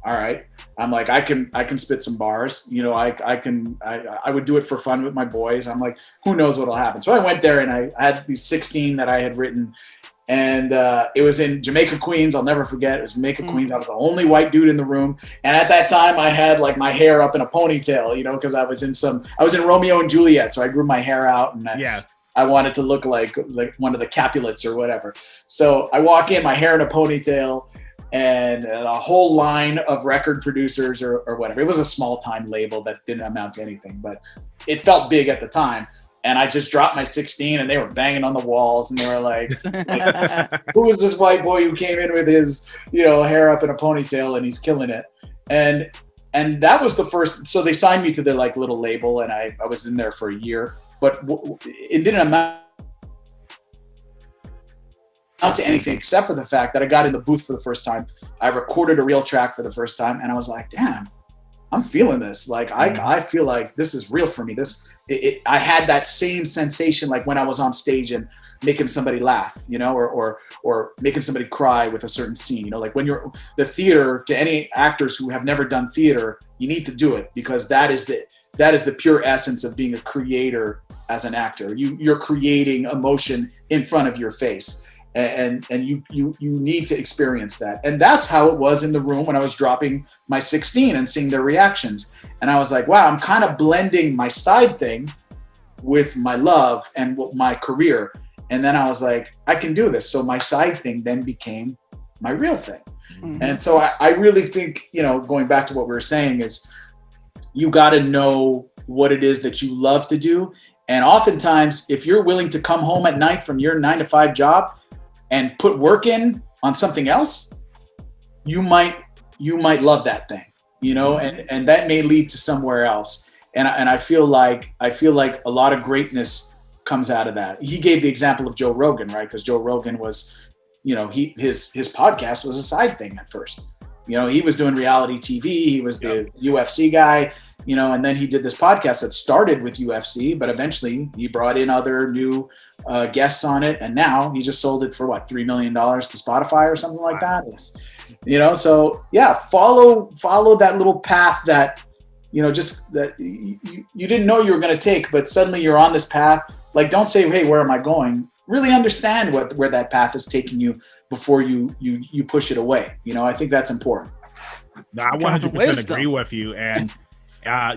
all right. I'm like, I can spit some bars. You know, I would do it for fun with my boys. I'm like, who knows what'll happen. So I went there and I had these 16 that I had written. And it was in Jamaica, Queens. I'll never forget. It was Jamaica, Queens. I was the only white dude in the room. And at that time I had like my hair up in a ponytail, you know, because I was in Romeo and Juliet. So I grew my hair out and I wanted to look like one of the Capulets or whatever. So I walk in, my hair in a ponytail, and a whole line of record producers or whatever. It was a small time label that didn't amount to anything, but it felt big at the time. And I just dropped my 16 and they were banging on the walls and they were like who was this white boy who came in with his, you know, hair up in a ponytail and he's killing it. And that was the first. So they signed me to their like little label and I was in there for a year. But it didn't amount to anything except for the fact that I got in the booth for the first time. I recorded a real track for the first time, and I was like, "Damn, I'm feeling this. Like, I feel like this is real for me." I had that same sensation like when I was on stage and making somebody laugh, you know, or making somebody cry with a certain scene. You know, like when you're the theater. To any actors who have never done theater, you need to do it because that is the pure essence of being a creator as an actor. You're creating emotion in front of your face, and you need to experience that. And that's how it was in the room when I was dropping my 16 and seeing their reactions. And I was like, wow, I'm kind of blending my side thing with my love and my career. And then I was like, I can do this. So my side thing then became my real thing. And so I really think, you know, going back to what we were saying is, you got to know what it is that you love to do. And oftentimes, if you're willing to come home at night from your 9-to-5 job and put work in on something else, you might love that thing, you know, and that may lead to somewhere else. And I feel like a lot of greatness comes out of that. He gave the example of Joe Rogan, right? Because Joe Rogan was, you know, his podcast was a side thing at first. You know, he was doing reality TV. He was the UFC guy, you know, and then he did this podcast that started with UFC, but eventually he brought in other new guests on it. And now he just sold it for what, $3 million to Spotify or something like that. You know, so yeah, follow that little path that, you know, just that you didn't know you were going to take, but suddenly you're on this path. Like, don't say, hey, where am I going? Really understand where that path is taking you before you push it away. You know, I think that's important. No, I 100% agree with you. And,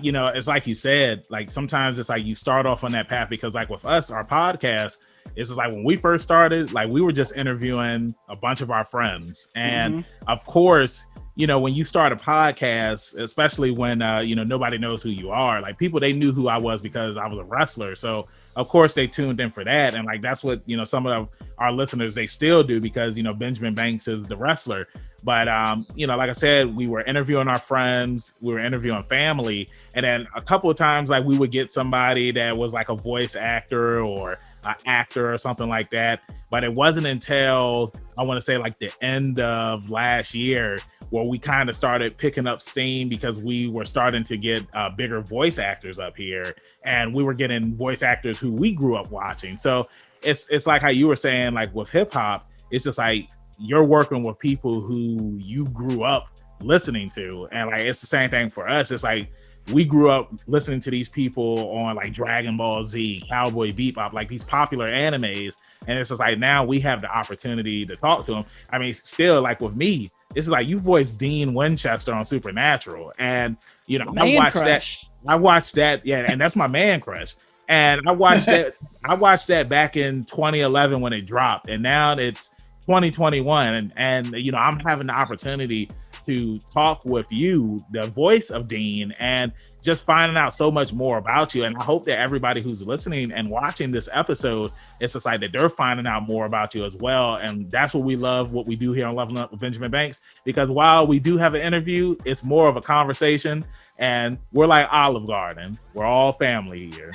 you know, it's like you said, like sometimes it's like you start off on that path because like with us, our podcast, it's just like when we first started, like we were just interviewing a bunch of our friends. And of course, you know, when you start a podcast, especially when, you know, nobody knows who you are, like people, they knew who I was because I was a wrestler. So of course they tuned in for that. And like, that's what, you know, some of our listeners, they still do because, you know, Benjamin Banks is the wrestler. But, you know, like I said, we were interviewing our friends, we were interviewing family. And then a couple of times, like we would get somebody that was like a voice actor or an actor or something like that. But it wasn't until I want to say like the end of last year where we kind of started picking up steam because we were starting to get bigger voice actors up here, and we were getting voice actors who we grew up watching. So it's like how you were saying, like with hip hop, it's just like you're working with people who you grew up listening to, and like it's the same thing for us. It's like we grew up listening to these people on like Dragon Ball Z, Cowboy Bebop, like these popular animes. And it's just like now we have the opportunity to talk to them. I mean, still like with me, it's like you voiced Dean Winchester on Supernatural, and you know, I watched that, yeah, and that's my man crush. And I watched that back in 2011 when it dropped, and now it's 2021, and you know, I'm having the opportunity to talk with you, the voice of Dean, and just finding out so much more about you. And I hope that everybody who's listening and watching this episode, it's just like that they're finding out more about you as well. And that's what we love, what we do here on Leveling Up with Benjamin Banks, because while we do have an interview, it's more of a conversation. And we're like Olive Garden. We're all family here.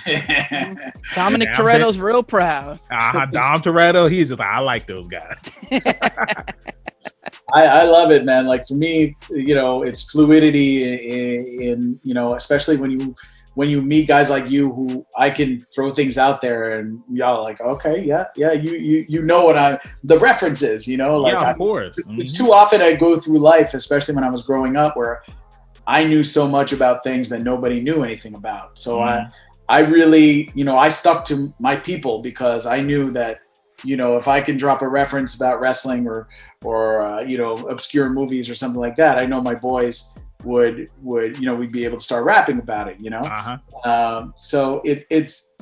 Dominic Toretto's real proud. Dom Toretto, he's just like, I like those guys. I love it, man. Like for me, you know, it's fluidity in you know, especially when you meet guys like you who I can throw things out there and y'all like, okay, yeah, you know what the references, you know, like yeah, of course. Too often I go through life, especially when I was growing up, where I knew so much about things that nobody knew anything about. So I really, you know, I stuck to my people because I knew that, you know, if I can drop a reference about wrestling or you know, obscure movies or something like that, I know my boys would you know, we'd be able to start rapping about it, you know. So it's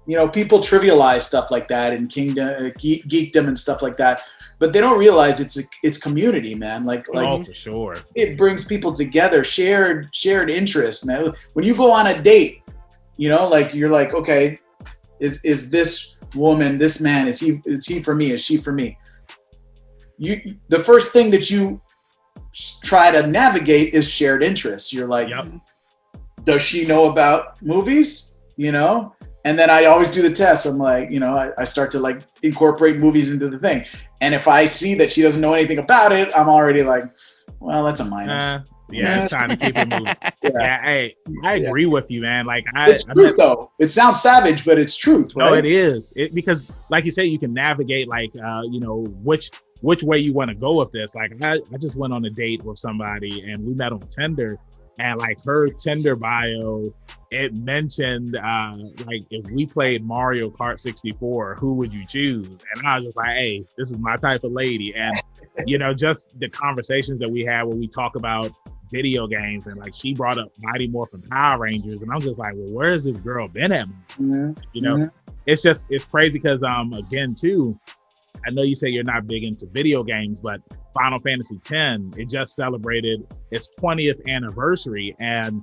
you know, people trivialize stuff like that in geekdom and stuff like that, but they don't realize it's community, man. Like oh, for sure, it brings people together, shared interest, man. When you go on a date, you know, like you're like, okay, is this woman, this man, is he for me? Is she for me? The first thing that you try to navigate is shared interests. You're like, yep. Does she know about movies? You know? And then I always do the test. I'm like, you know, I start to like incorporate movies into the thing. And if I see that she doesn't know anything about it, I'm already like, well, that's a minus. Yeah, it's time to keep it moving. Yeah, hey, I agree with you, man. Like, it's truth, though. It sounds savage, but it's truth, right? No, it is. Because, like you say, you can navigate, like, you know, which way you want to go with this. Like, I just went on a date with somebody, and we met on Tinder, and like her Tinder bio, it mentioned like if we played Mario Kart 64, who would you choose? And I was just like, hey, this is my type of lady. And you know, just the conversations that we had when we talk about video games, and like she brought up Mighty Morphin Power Rangers, and I'm just like, well, where has this girl been at? You know, it's crazy because again too, I know you say you're not big into video games, but Final Fantasy X, it just celebrated its 20th anniversary. And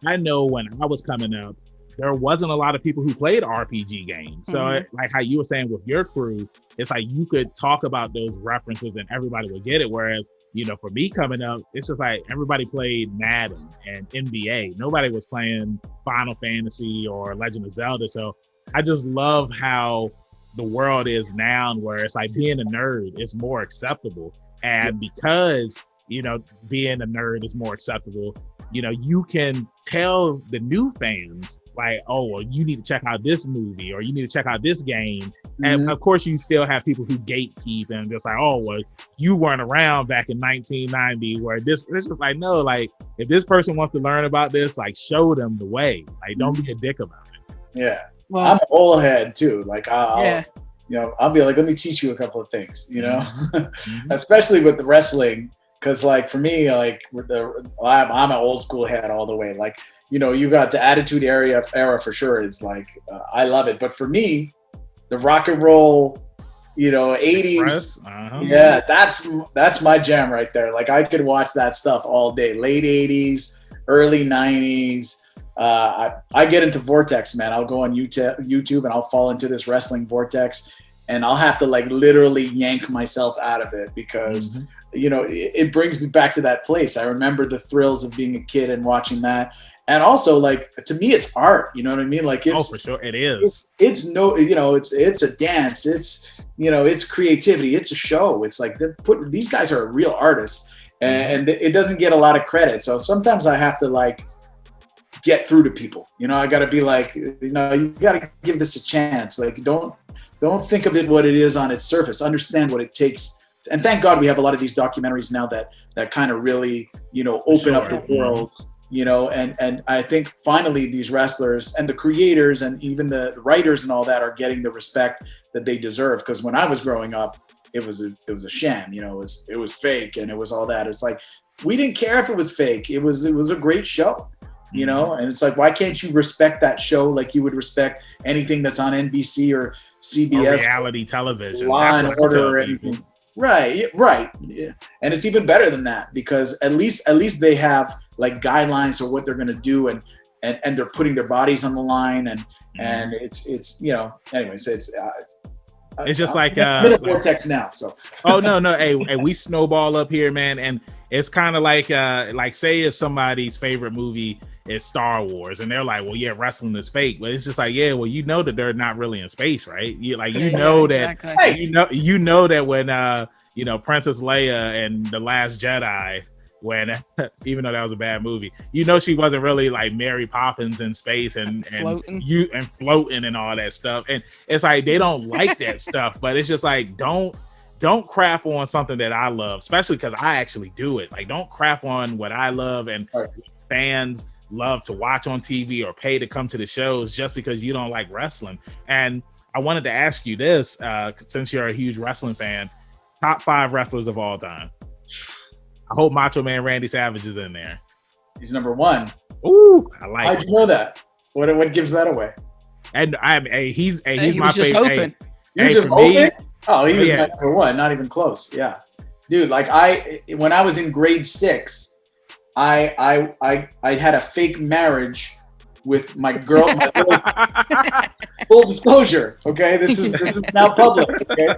I know when I was coming up, there wasn't a lot of people who played RPG games. So like how you were saying with your crew, it's like you could talk about those references and everybody would get it. Whereas, you know, for me coming up, it's just like everybody played Madden and NBA. Nobody was playing Final Fantasy or Legend of Zelda. So I just love how the world is now, where it's like being a nerd is more acceptable. And because, you know, being a nerd is more acceptable, you know, you can tell the new fans like, oh, well, you need to check out this movie or you need to check out this game. And of course, you still have people who gatekeep and just like, oh, well, you weren't around back in 1990 where it's just like, no, like if this person wants to learn about this, like show them the way. Like, don't be a dick about it. Yeah. Well, I'm an old head too. Like I'll you know, I'll be like, let me teach you a couple of things, you know, especially with the wrestling. Cause like for me, like I'm an old school head all the way. Like, you know, you got the Attitude Era for sure. It's like, I love it. But for me, the rock and roll, you know, 80s. Yeah, that's my jam right there. Like I could watch that stuff all day. Late 80s, early 90s. I get into vortex, man. I'll go on YouTube and I'll fall into this wrestling vortex, and I'll have to like literally yank myself out of it because you know it brings me back to that place. I remember the thrills of being a kid and watching that, and also like to me it's art. You know what I mean? Like it's for sure it is. It's no, you know, it's a dance. It's, you know, it's creativity. It's a show. It's like these guys are real artists, and it doesn't get a lot of credit. So sometimes I have to like get through to people, you know. I got to be like, you know, you got to give this a chance. Like, don't think of it what it is on its surface. Understand what it takes. And thank God we have a lot of these documentaries now that kind of really, you know, open up the world, you know, and I think finally these wrestlers and the creators and even the writers and all that are getting the respect that they deserve. Because when I was growing up, it was a sham, you know, it was fake and it was all that. It's like, we didn't care if it was fake. It was a great show, you know, and it's like, why can't you respect that show like you would respect anything that's on NBC or CBS? Or reality television. Law and Order or anything. Right. Yeah. And it's even better than that, because at least they have like guidelines for what they're going to do, and they're putting their bodies on the line, and it's you know, anyways, it's just like vortex now. So no, hey, we snowball up here, man, and it's kind of like say if somebody's favorite movie is Star Wars, and they're like, well, yeah, wrestling is fake, but it's just like, yeah, well, you know that they're not really in space, right? You know that you know that when you know, Princess Leia and The Last Jedi, when even though that was a bad movie, you know, she wasn't really like Mary Poppins in space and floating and all that stuff, and it's like they don't like that stuff, but it's just like don't crap on something that I love, especially because I actually do it. Like, don't crap on what I love and fans love to watch on TV or pay to come to the shows just because you don't like wrestling. And I wanted to ask you this, since you're a huge wrestling fan, top 5 wrestlers of all time. I hope Macho Man Randy Savage is in there. He's number 1. Ooh, I like. How'd you know that? What gives that away? And he's my favorite. You're just hoping? Oh, he was my number 1, not even close. Yeah, dude. Like when I was in grade 6, I had a fake marriage with my girl. Full disclosure, okay? This is now public. Okay,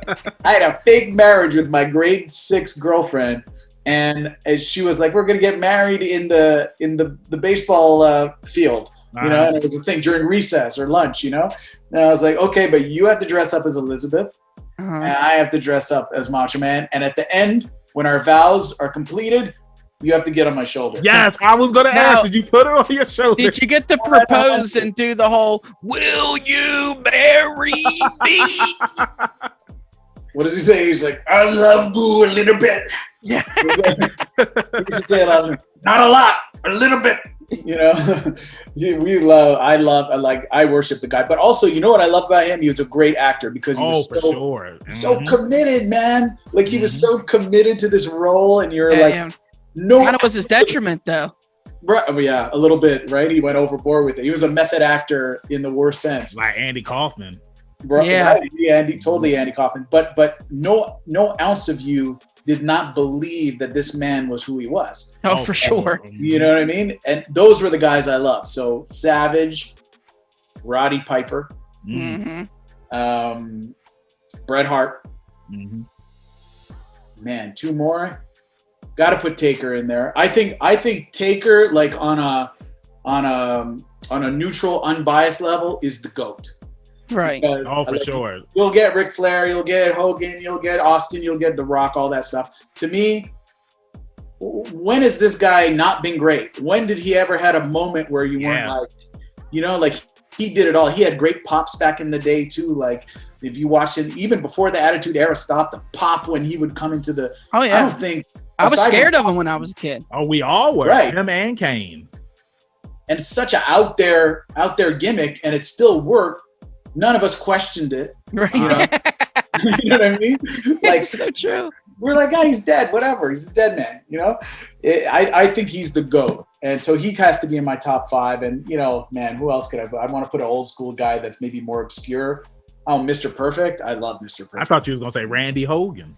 I had a fake marriage with my grade 6 girlfriend, and she was like, "We're gonna get married in the baseball field." You know, and it was a thing during recess or lunch, you know? And I was like, okay, but you have to dress up as Elizabeth, and I have to dress up as Macho Man. And at the end, when our vows are completed, you have to get on my shoulder. Yes, I was going to ask, did you put it on your shoulder? Did you get to propose and do the whole, will you marry me? What does he say? He's like, I love you a little bit. Yeah. Not a lot, a little bit. You know, I worship the guy, but also, you know what I love about him? He was a great actor because he was so committed, man. Like he was so committed to this role, and you're no. Kind of was his detriment, though. Right? Yeah, a little bit. Right? He went overboard with it. He was a method actor in the worst sense, like Andy Kaufman. Yeah, totally Andy Kaufman. But no ounce of you did not believe that this man was who he was. Oh, for sure. You know what I mean? And those were the guys I love. So Savage, Roddy Piper, Bret Hart. Man, 2 more. Got to put Taker in there. I think Taker, like on a neutral, unbiased level, is the GOAT. Right. Because, for sure. You'll get Ric Flair, you'll get Hogan, you'll get Austin, you'll get The Rock, all that stuff. To me, when has this guy not been great? When did he ever had a moment where you weren't like, you know, like he did it all. He had great pops back in the day too. Like if you watch it, even before the Attitude Era stopped, the pop when he would come into the. Oh yeah. I don't think I was scared of him when I was a kid. Oh, we all were. Right. Him and Kane. And it's such an out there gimmick, and it still worked. None of us questioned it. Right. You know, you know what I mean? Like, it's so true. We're like, he's dead. Whatever. He's a dead man. You know, I think he's the GOAT. And so he has to be in my top 5. And, you know, man, who else could I put? I want to put an old school guy that's maybe more obscure. Oh, Mr. Perfect. I love Mr. Perfect. I thought you was going to say Randy Hogan.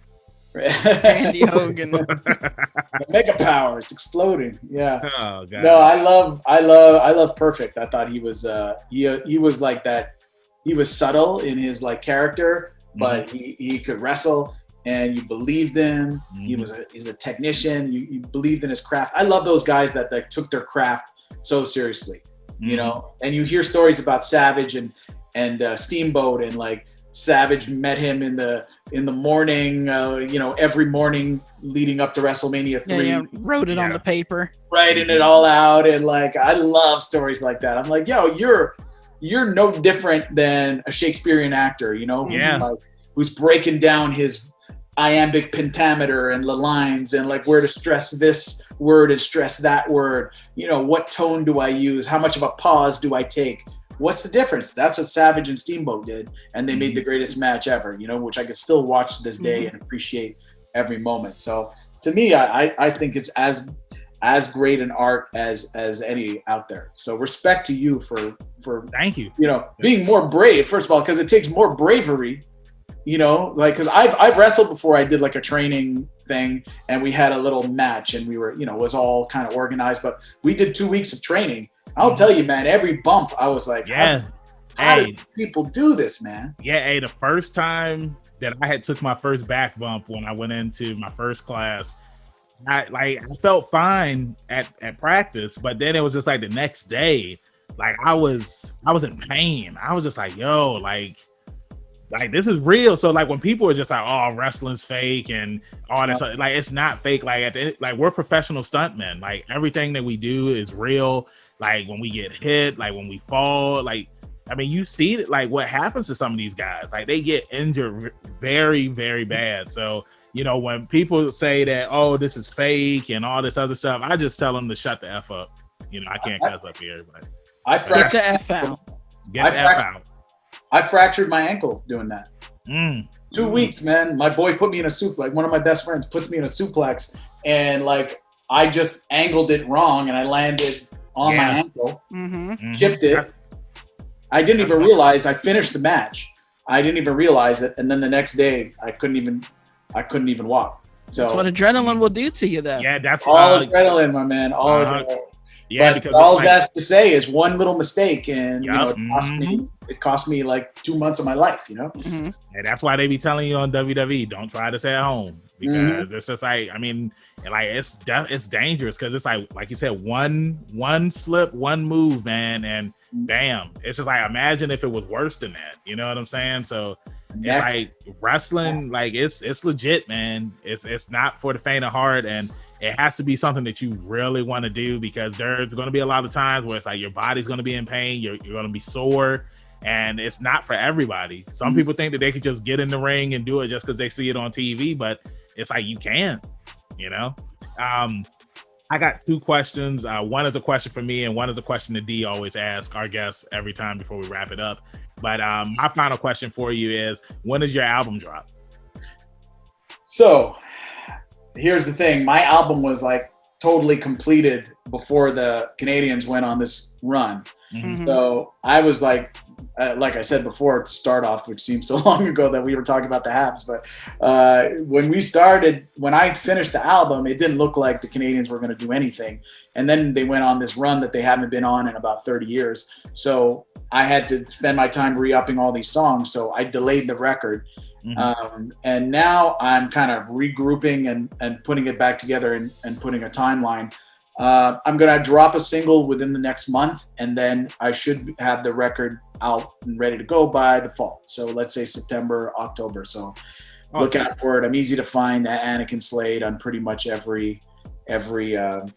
Randy Hogan. The mega power is exploding. Yeah. Oh, God. No, I love Perfect. I thought he was he was like that. He was subtle in his like character, but he could wrestle, and you believed him. He's a technician. You believed in his craft. I love those guys that took their craft so seriously, you know. And you hear stories about Savage and Steamboat, and like Savage met him in the morning, you know, every morning leading up to WrestleMania 3. Yeah, wrote it on the paper, writing it all out, and like I love stories like that. I'm like, yo, you're no different than a Shakespearean actor, you know, who's breaking down his iambic pentameter and the lines and like where to stress this word and stress that word. You know, what tone do I use? How much of a pause do I take? What's the difference? That's what Savage and Steamboat did, and they made the greatest match ever, you know, which I could still watch to this day and appreciate every moment. So to me, I think it's as great an art as any out there. So respect to you for thank you. You know, being more brave, first of all, because it takes more bravery, you know, like, because I've wrestled before. I did like a training thing and we had a little match and we were, you know, it was all kind of organized, but we did 2 weeks of training. I'll tell you, man, every bump I was like, how do people do this, man? Yeah, hey, the first time that I had took my first back bump when I went into my first class, I felt fine at practice, but then it was just like the next day, like I was in pain. I was just like, yo, like this is real. So like when people are just like, oh, wrestling's fake and all that stuff, like it's not fake. Like like we're professional stuntmen. Like everything that we do is real. Like when we get hit, like when we fall, like I mean, you see it, like what happens to some of these guys. Like they get injured very, very bad. So you know, when people say that, oh, this is fake and all this other stuff, I just tell them to shut the F up. You know, I can't cuss up here, but get the F out. Get the F out. I fractured my ankle doing that. 2 weeks, man. My boy put me in a suplex. Like one of my best friends puts me in a suplex, and like I just angled it wrong, and I landed on my ankle, chipped it. I didn't even realize I finished the match. I didn't even realize it, and then the next day I couldn't even walk. So that's what adrenaline will do to you, though. Yeah, that's all adrenaline, my man. All adrenaline. Yeah, but all that's to say is one little mistake, and you know, it cost me like 2 months of my life. You know, and that's why they be telling you on WWE, don't try this at home, because it's just like, I mean, like it's dangerous, because it's like you said, one slip, one move, man, and bam, it's just like, imagine if it was worse than that. You know what I'm saying? So it's like wrestling, like it's legit, man. It's not for the faint of heart, and it has to be something that you really want to do, because there's going to be a lot of times where it's like your body's going to be in pain, you're going to be sore, and it's not for everybody. Some people think that they could just get in the ring and do it just because they see it on TV, but it's like you can't, you know. I got 2 questions. One is a question for me, and one is a question that D always asks our guests every time before we wrap it up. But my final question for you is, when does your album drop? So here's the thing. My album was like totally completed before the Canadiens went on this run. So I was like I said before, to start off, which seems so long ago that we were talking about the Habs, but when I finished the album, it didn't look like the Canadiens were going to do anything. And then they went on this run that they haven't been on in about 30 years. So I had to spend my time re-upping all these songs. So I delayed the record. And now I'm kind of regrouping and putting it back together and putting a timeline. I'm going to drop a single within the next month, and then I should have the record out and ready to go by the fall. So let's say September, October. So look out for it. I'm easy to find at Annakin Slayd on pretty much every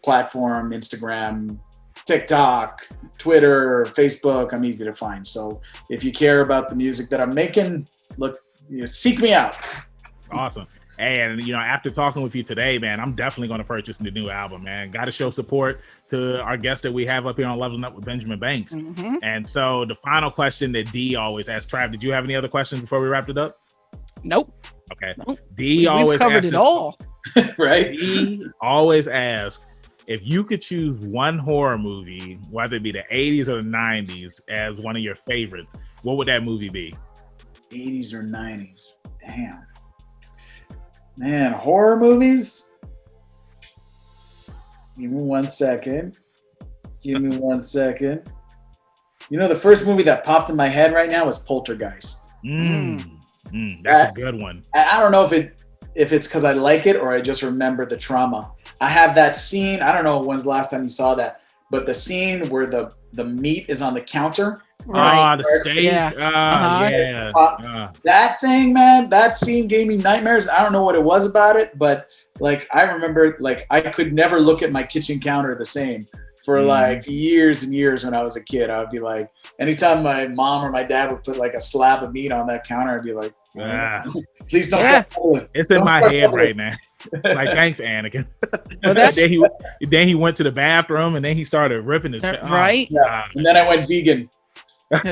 platform, Instagram, TikTok, Twitter, Facebook. I'm easy to find. So if you care about the music that I'm making, seek me out. Awesome. And, you know, after talking with you today, man, I'm definitely going to purchase the new album, man. Got to show support to our guests that we have up here on Leveling Up with Benjamin Banks. And so the final question that D always asks, Trav, did you have any other questions before we wrapped it up? Nope. Okay. Nope. D always covered it all. Right? D always asks, if you could choose one horror movie, whether it be the 80s or the 90s, as one of your favorites, what would that movie be? 80s or 90s? Damn. Man, horror movies? Give me 1 second. You know, the first movie that popped in my head right now is Poltergeist. That's a good one. I don't know if it's because I like it or I just remember the trauma. I have that scene. I don't know when's the last time you saw that, but the scene where the meat is on the counter. Right. The steak. Yeah. That thing, man, that scene gave me nightmares. I don't know what it was about it, but like I remember, like I could never look at my kitchen counter the same for like years and years when I was a kid. I would be like, anytime my mom or my dad would put like a slab of meat on that counter, I'd be like, Please don't Yeah. stop pulling. It's in Don't my start head pulling. right now. Like, thanks, Anakin. Well, that's then he went to the bathroom and then he started ripping his right. Yeah. And then I went vegan. But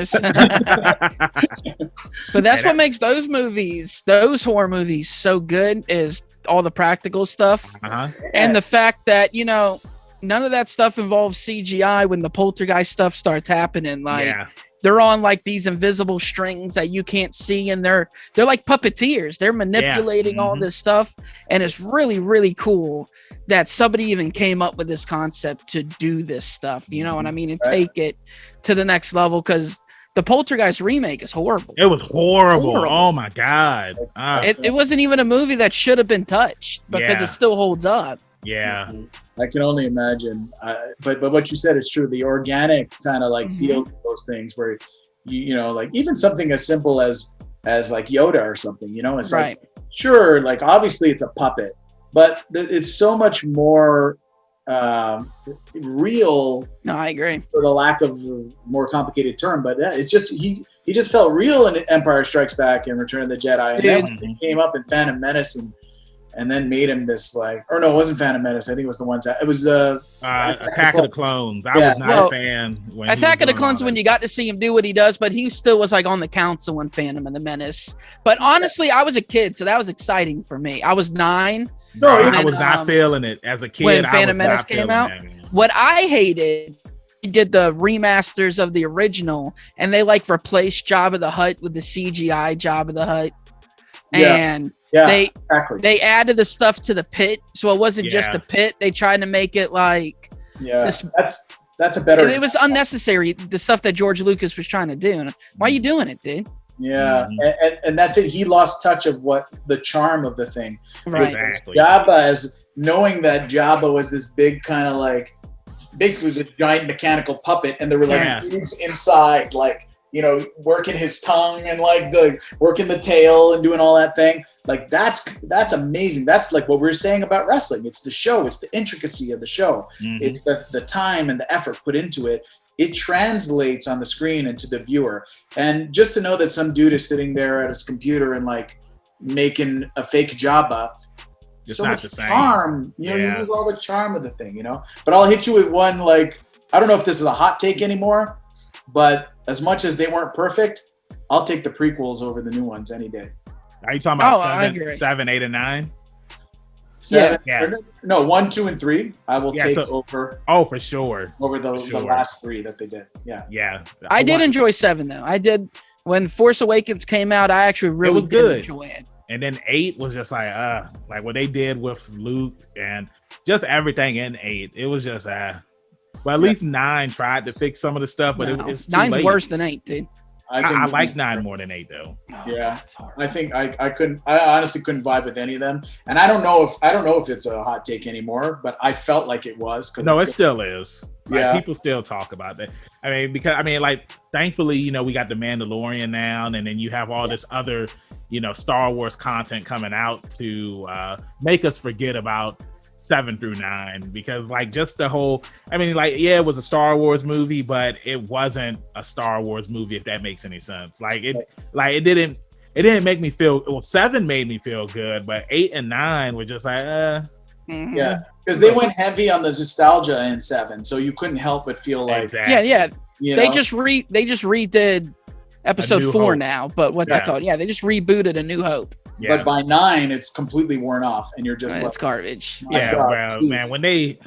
that's what makes those horror movies so good, is all the practical stuff. And the fact that, you know, none of that stuff involves CGI. When the poltergeist stuff starts happening, like they're on like these invisible strings that you can't see, and they're like puppeteers. They're manipulating all this stuff, and it's really, really cool that somebody even came up with this concept to do this stuff. You know what I mean? And take it to the next level, because the Poltergeist remake is horrible. It was horrible. Oh my God. It wasn't even a movie that should have been touched, because it still holds up. Yeah. I can only imagine. But what you said is true. The organic kind of like feel to those things where you know, like even something as simple as like Yoda or something, you know, it's like, sure, like obviously it's a puppet, but it's so much more real. No, I agree. For the lack of a more complicated term, but it's just he just felt real in Empire Strikes Back and Return of the Jedi. And then when he came up in Phantom Menace and then made him this like, or no, it wasn't Phantom Menace. I think it was the ones that it was Attack of the Clones. I was not a fan. When Attack of the Clones, when you got to see him do what he does, but he still was like on the council in Phantom and the Menace. But honestly, I was a kid, so that was exciting for me. I was 9. No, I was not feeling it as a kid. When Phantom Menace came out. What I hated, he did the remasters of the original, and they like replaced Jabba the Hutt with the CGI Jabba the Hutt. And they added the stuff to the pit, so it wasn't just a pit. They tried to make it like that's a better. It was unnecessary, the stuff that George Lucas was trying to do. Why are you doing it, dude? Yeah, and that's it. He lost touch of what the charm of the thing. Right. Exactly. Jabba, as knowing that Jabba was this big kind of like basically the giant mechanical puppet, and there were like dudes inside, like, you know, working his tongue and like working the tail and doing all that thing. Like that's amazing. That's like what we were saying about wrestling. It's the show. It's the intricacy of the show. It's the time and the effort put into it. It translates on the screen and to the viewer. And just to know that some dude is sitting there at his computer and like making a fake Jabba, it's so not much the same. charm. You know, you lose all the charm of the thing, you know. But I'll hit you with one, like, I don't know if this is a hot take anymore, but as much as they weren't perfect, I'll take the prequels over the new ones any day. Are you talking about 7, 8, and 9? 7, no, 1, 2, and 3. I will take over. Oh, for sure. Over the last 3 that they did. Yeah. I did enjoy 7 though. I did. When Force Awakens came out, I actually really did enjoy it. And then 8 was just like what they did with Luke and just everything in 8. It was just well, at least 9 tried to fix some of the stuff, but it's too 9's late. worse than 8, dude. I like 9 more than 8 though. Yeah, I think I honestly couldn't vibe with any of them, and I don't know if it's a hot take anymore, but I felt like it was. No, it still is. Like, people still talk about that. I mean, because like, thankfully, you know, we got the Mandalorian now, and then you have all this other, you know, Star Wars content coming out to make us forget about 7 through 9, because like just the whole, I mean, like, it was a Star Wars movie, but it wasn't a Star Wars movie, if that makes any sense. Like it didn't make me feel, well, 7 made me feel good, but 8 and 9 were just like yeah, because they went heavy on the nostalgia in 7, so you couldn't help but feel like they just redid episode 4 now, but what's it called? They just rebooted A New Hope. Yeah. But by 9, it's completely worn off, and you're just it's garbage. Yeah, well, man, when they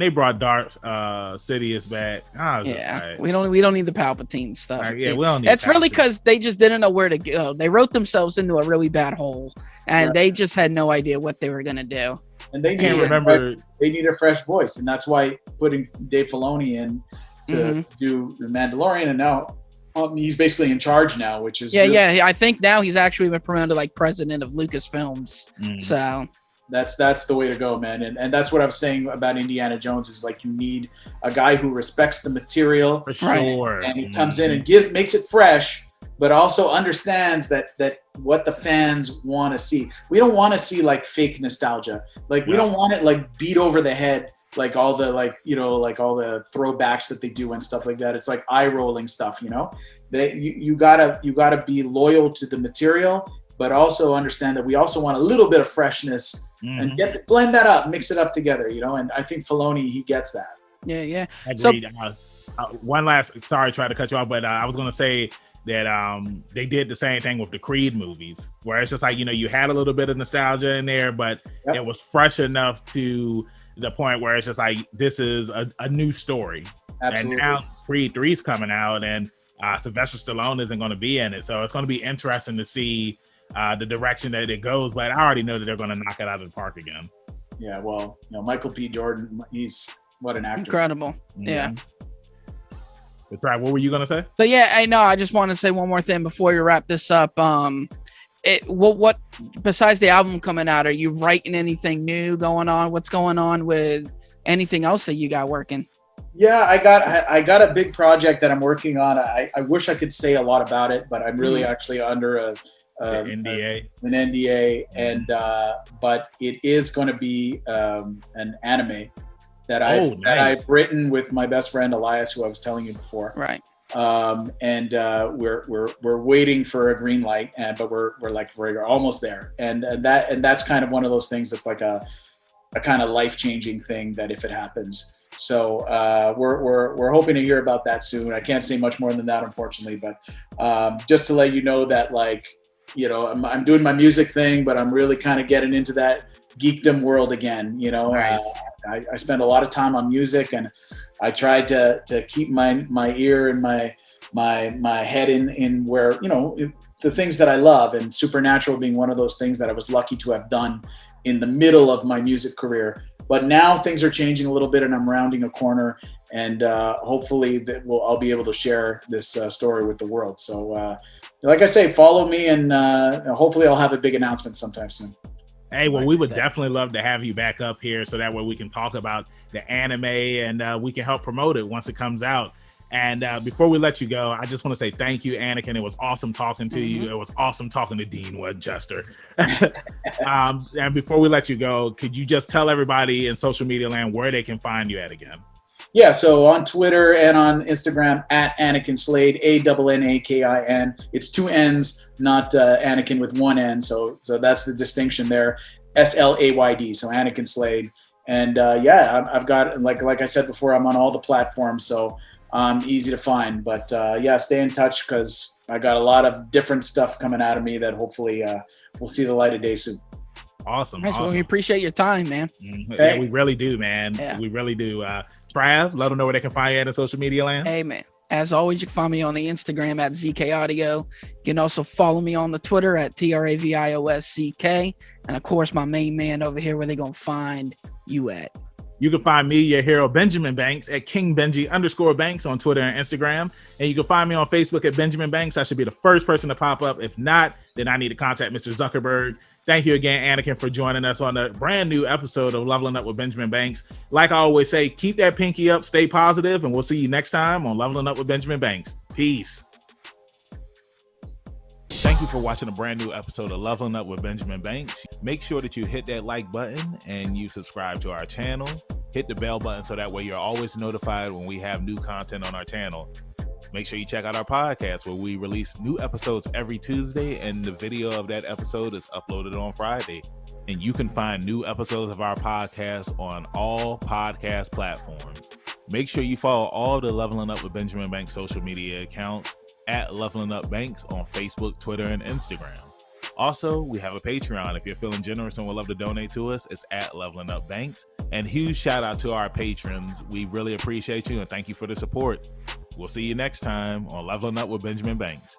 brought Darth Sidious back, I was just like, we don't need the Palpatine stuff. We don't need. It's really because they just didn't know where to go. They wrote themselves into a really bad hole, and they just had no idea what they were gonna do. And they need a fresh voice, and that's why putting Dave Filoni in to do the Mandalorian, and now. He's basically in charge now, which is I think now he's actually been promoted like president of Lucasfilms. So that's the way to go, man. And that's what I was saying about Indiana Jones is like you need a guy who respects the material, for sure, and he comes in and makes it fresh, but also understands that what the fans want to see. We don't want to see like fake nostalgia. Like we don't want it like beat over the head. Like all the all the throwbacks that they do and stuff like that. It's like eye rolling stuff, you know. You gotta be loyal to the material but also understand that we also want a little bit of freshness and blend that up, mix it up together, you know. And I think Filoni, he gets that. Yeah. Agreed. One last, sorry, try to cut you off, but I was going to say that they did the same thing with the Creed movies, where it's just like, you know, you had a little bit of nostalgia in there, but it was fresh enough to the point where it's just like, this is a new story. Absolutely. And now Creed 3 is coming out, and Sylvester Stallone isn't going to be in it, so it's going to be interesting to see the direction that it goes. But I already know that they're going to knock it out of the park again. Yeah, well, you know, Michael P. Jordan, he's what an actor. Incredible. Yeah. Trav, what were you going to say? But yeah, I just want to say one more thing before you wrap this up. What besides the album coming out, are you writing anything new going on? What's going on with anything else that you got working? Yeah, I got a big project that I'm working on. I wish I could say a lot about it, but I'm really actually under an NDA, and but it is going to be an anime that I've written with my best friend Elias, who I was telling you before. Right. And we're waiting for a green light, but we're almost there, and that's kind of one of those things that's like a kind of life-changing thing that if it happens. So we're hoping to hear about that soon. I can't say much more than that, unfortunately, but just to let you know that, like, you know, I'm doing my music thing, but I'm really kind of getting into that geekdom world again. You know, nice. I spend a lot of time on music, and I tried to keep my ear and my head in where, you know, the things that I love, and Supernatural being one of those things that I was lucky to have done in the middle of my music career. But now things are changing a little bit, and I'm rounding a corner, and hopefully I'll be able to share this story with the world. So, like I say, follow me, and hopefully I'll have a big announcement sometime soon. Hey, well, we would definitely love to have you back up here, so that way we can talk about the anime, and we can help promote it once it comes out. And before we let you go, I just want to say thank you, Annakin. It was awesome talking to you. It was awesome talking to Dean Winchester. And before we let you go, could you just tell everybody in social media land where they can find you at again? Yeah, so on Twitter and on Instagram at Annakin Slayd, Annakin. It's two N's, not Anakin with one N. So that's the distinction there. Slayd, so Annakin Slayd. And I've got, like I said before, I'm on all the platforms, so easy to find. But stay in touch, because I got a lot of different stuff coming out of me that hopefully will see the light of day soon. Awesome. Nice. Well, we appreciate your time, man. Yeah, we really do, man. Yeah. We really do. Trav, let them know where they can find you at in social media land. Hey, man. As always, you can find me on the Instagram at ZK Audio. You can also follow me on the Twitter at TravIosck. And of course, my main man over here, where they going to find you at. You can find me, your hero, Benjamin Banks, at KingBenji_Banks on Twitter and Instagram. And you can find me on Facebook at Benjamin Banks. I should be the first person to pop up. If not, then I need to contact Mr. Zuckerberg. Thank you again, Annakin, for joining us on a brand new episode of Leveling Up with Benjamin Banks. Like I always say, keep that pinky up, stay positive, and we'll see you next time on Leveling Up with Benjamin Banks. Peace. Thank you for watching a brand new episode of Leveling Up with Benjamin Banks. Make sure that you hit that like button and you subscribe to our channel. Hit the bell button so that way you're always notified when we have new content on our channel. Make sure you check out our podcast, where we release new episodes every Tuesday, and the video of that episode is uploaded on Friday. And you can find new episodes of our podcast on all podcast platforms. Make sure you follow all the Leveling Up with Benjamin Banks social media accounts at Leveling Up Banks on Facebook, Twitter, and Instagram. Also, we have a Patreon. If you're feeling generous and would love to donate to us, it's at Leveling Up Banks. And huge shout out to our patrons. We really appreciate you, and thank you for the support. We'll see you next time on Leveling Up with Benjamin Banks.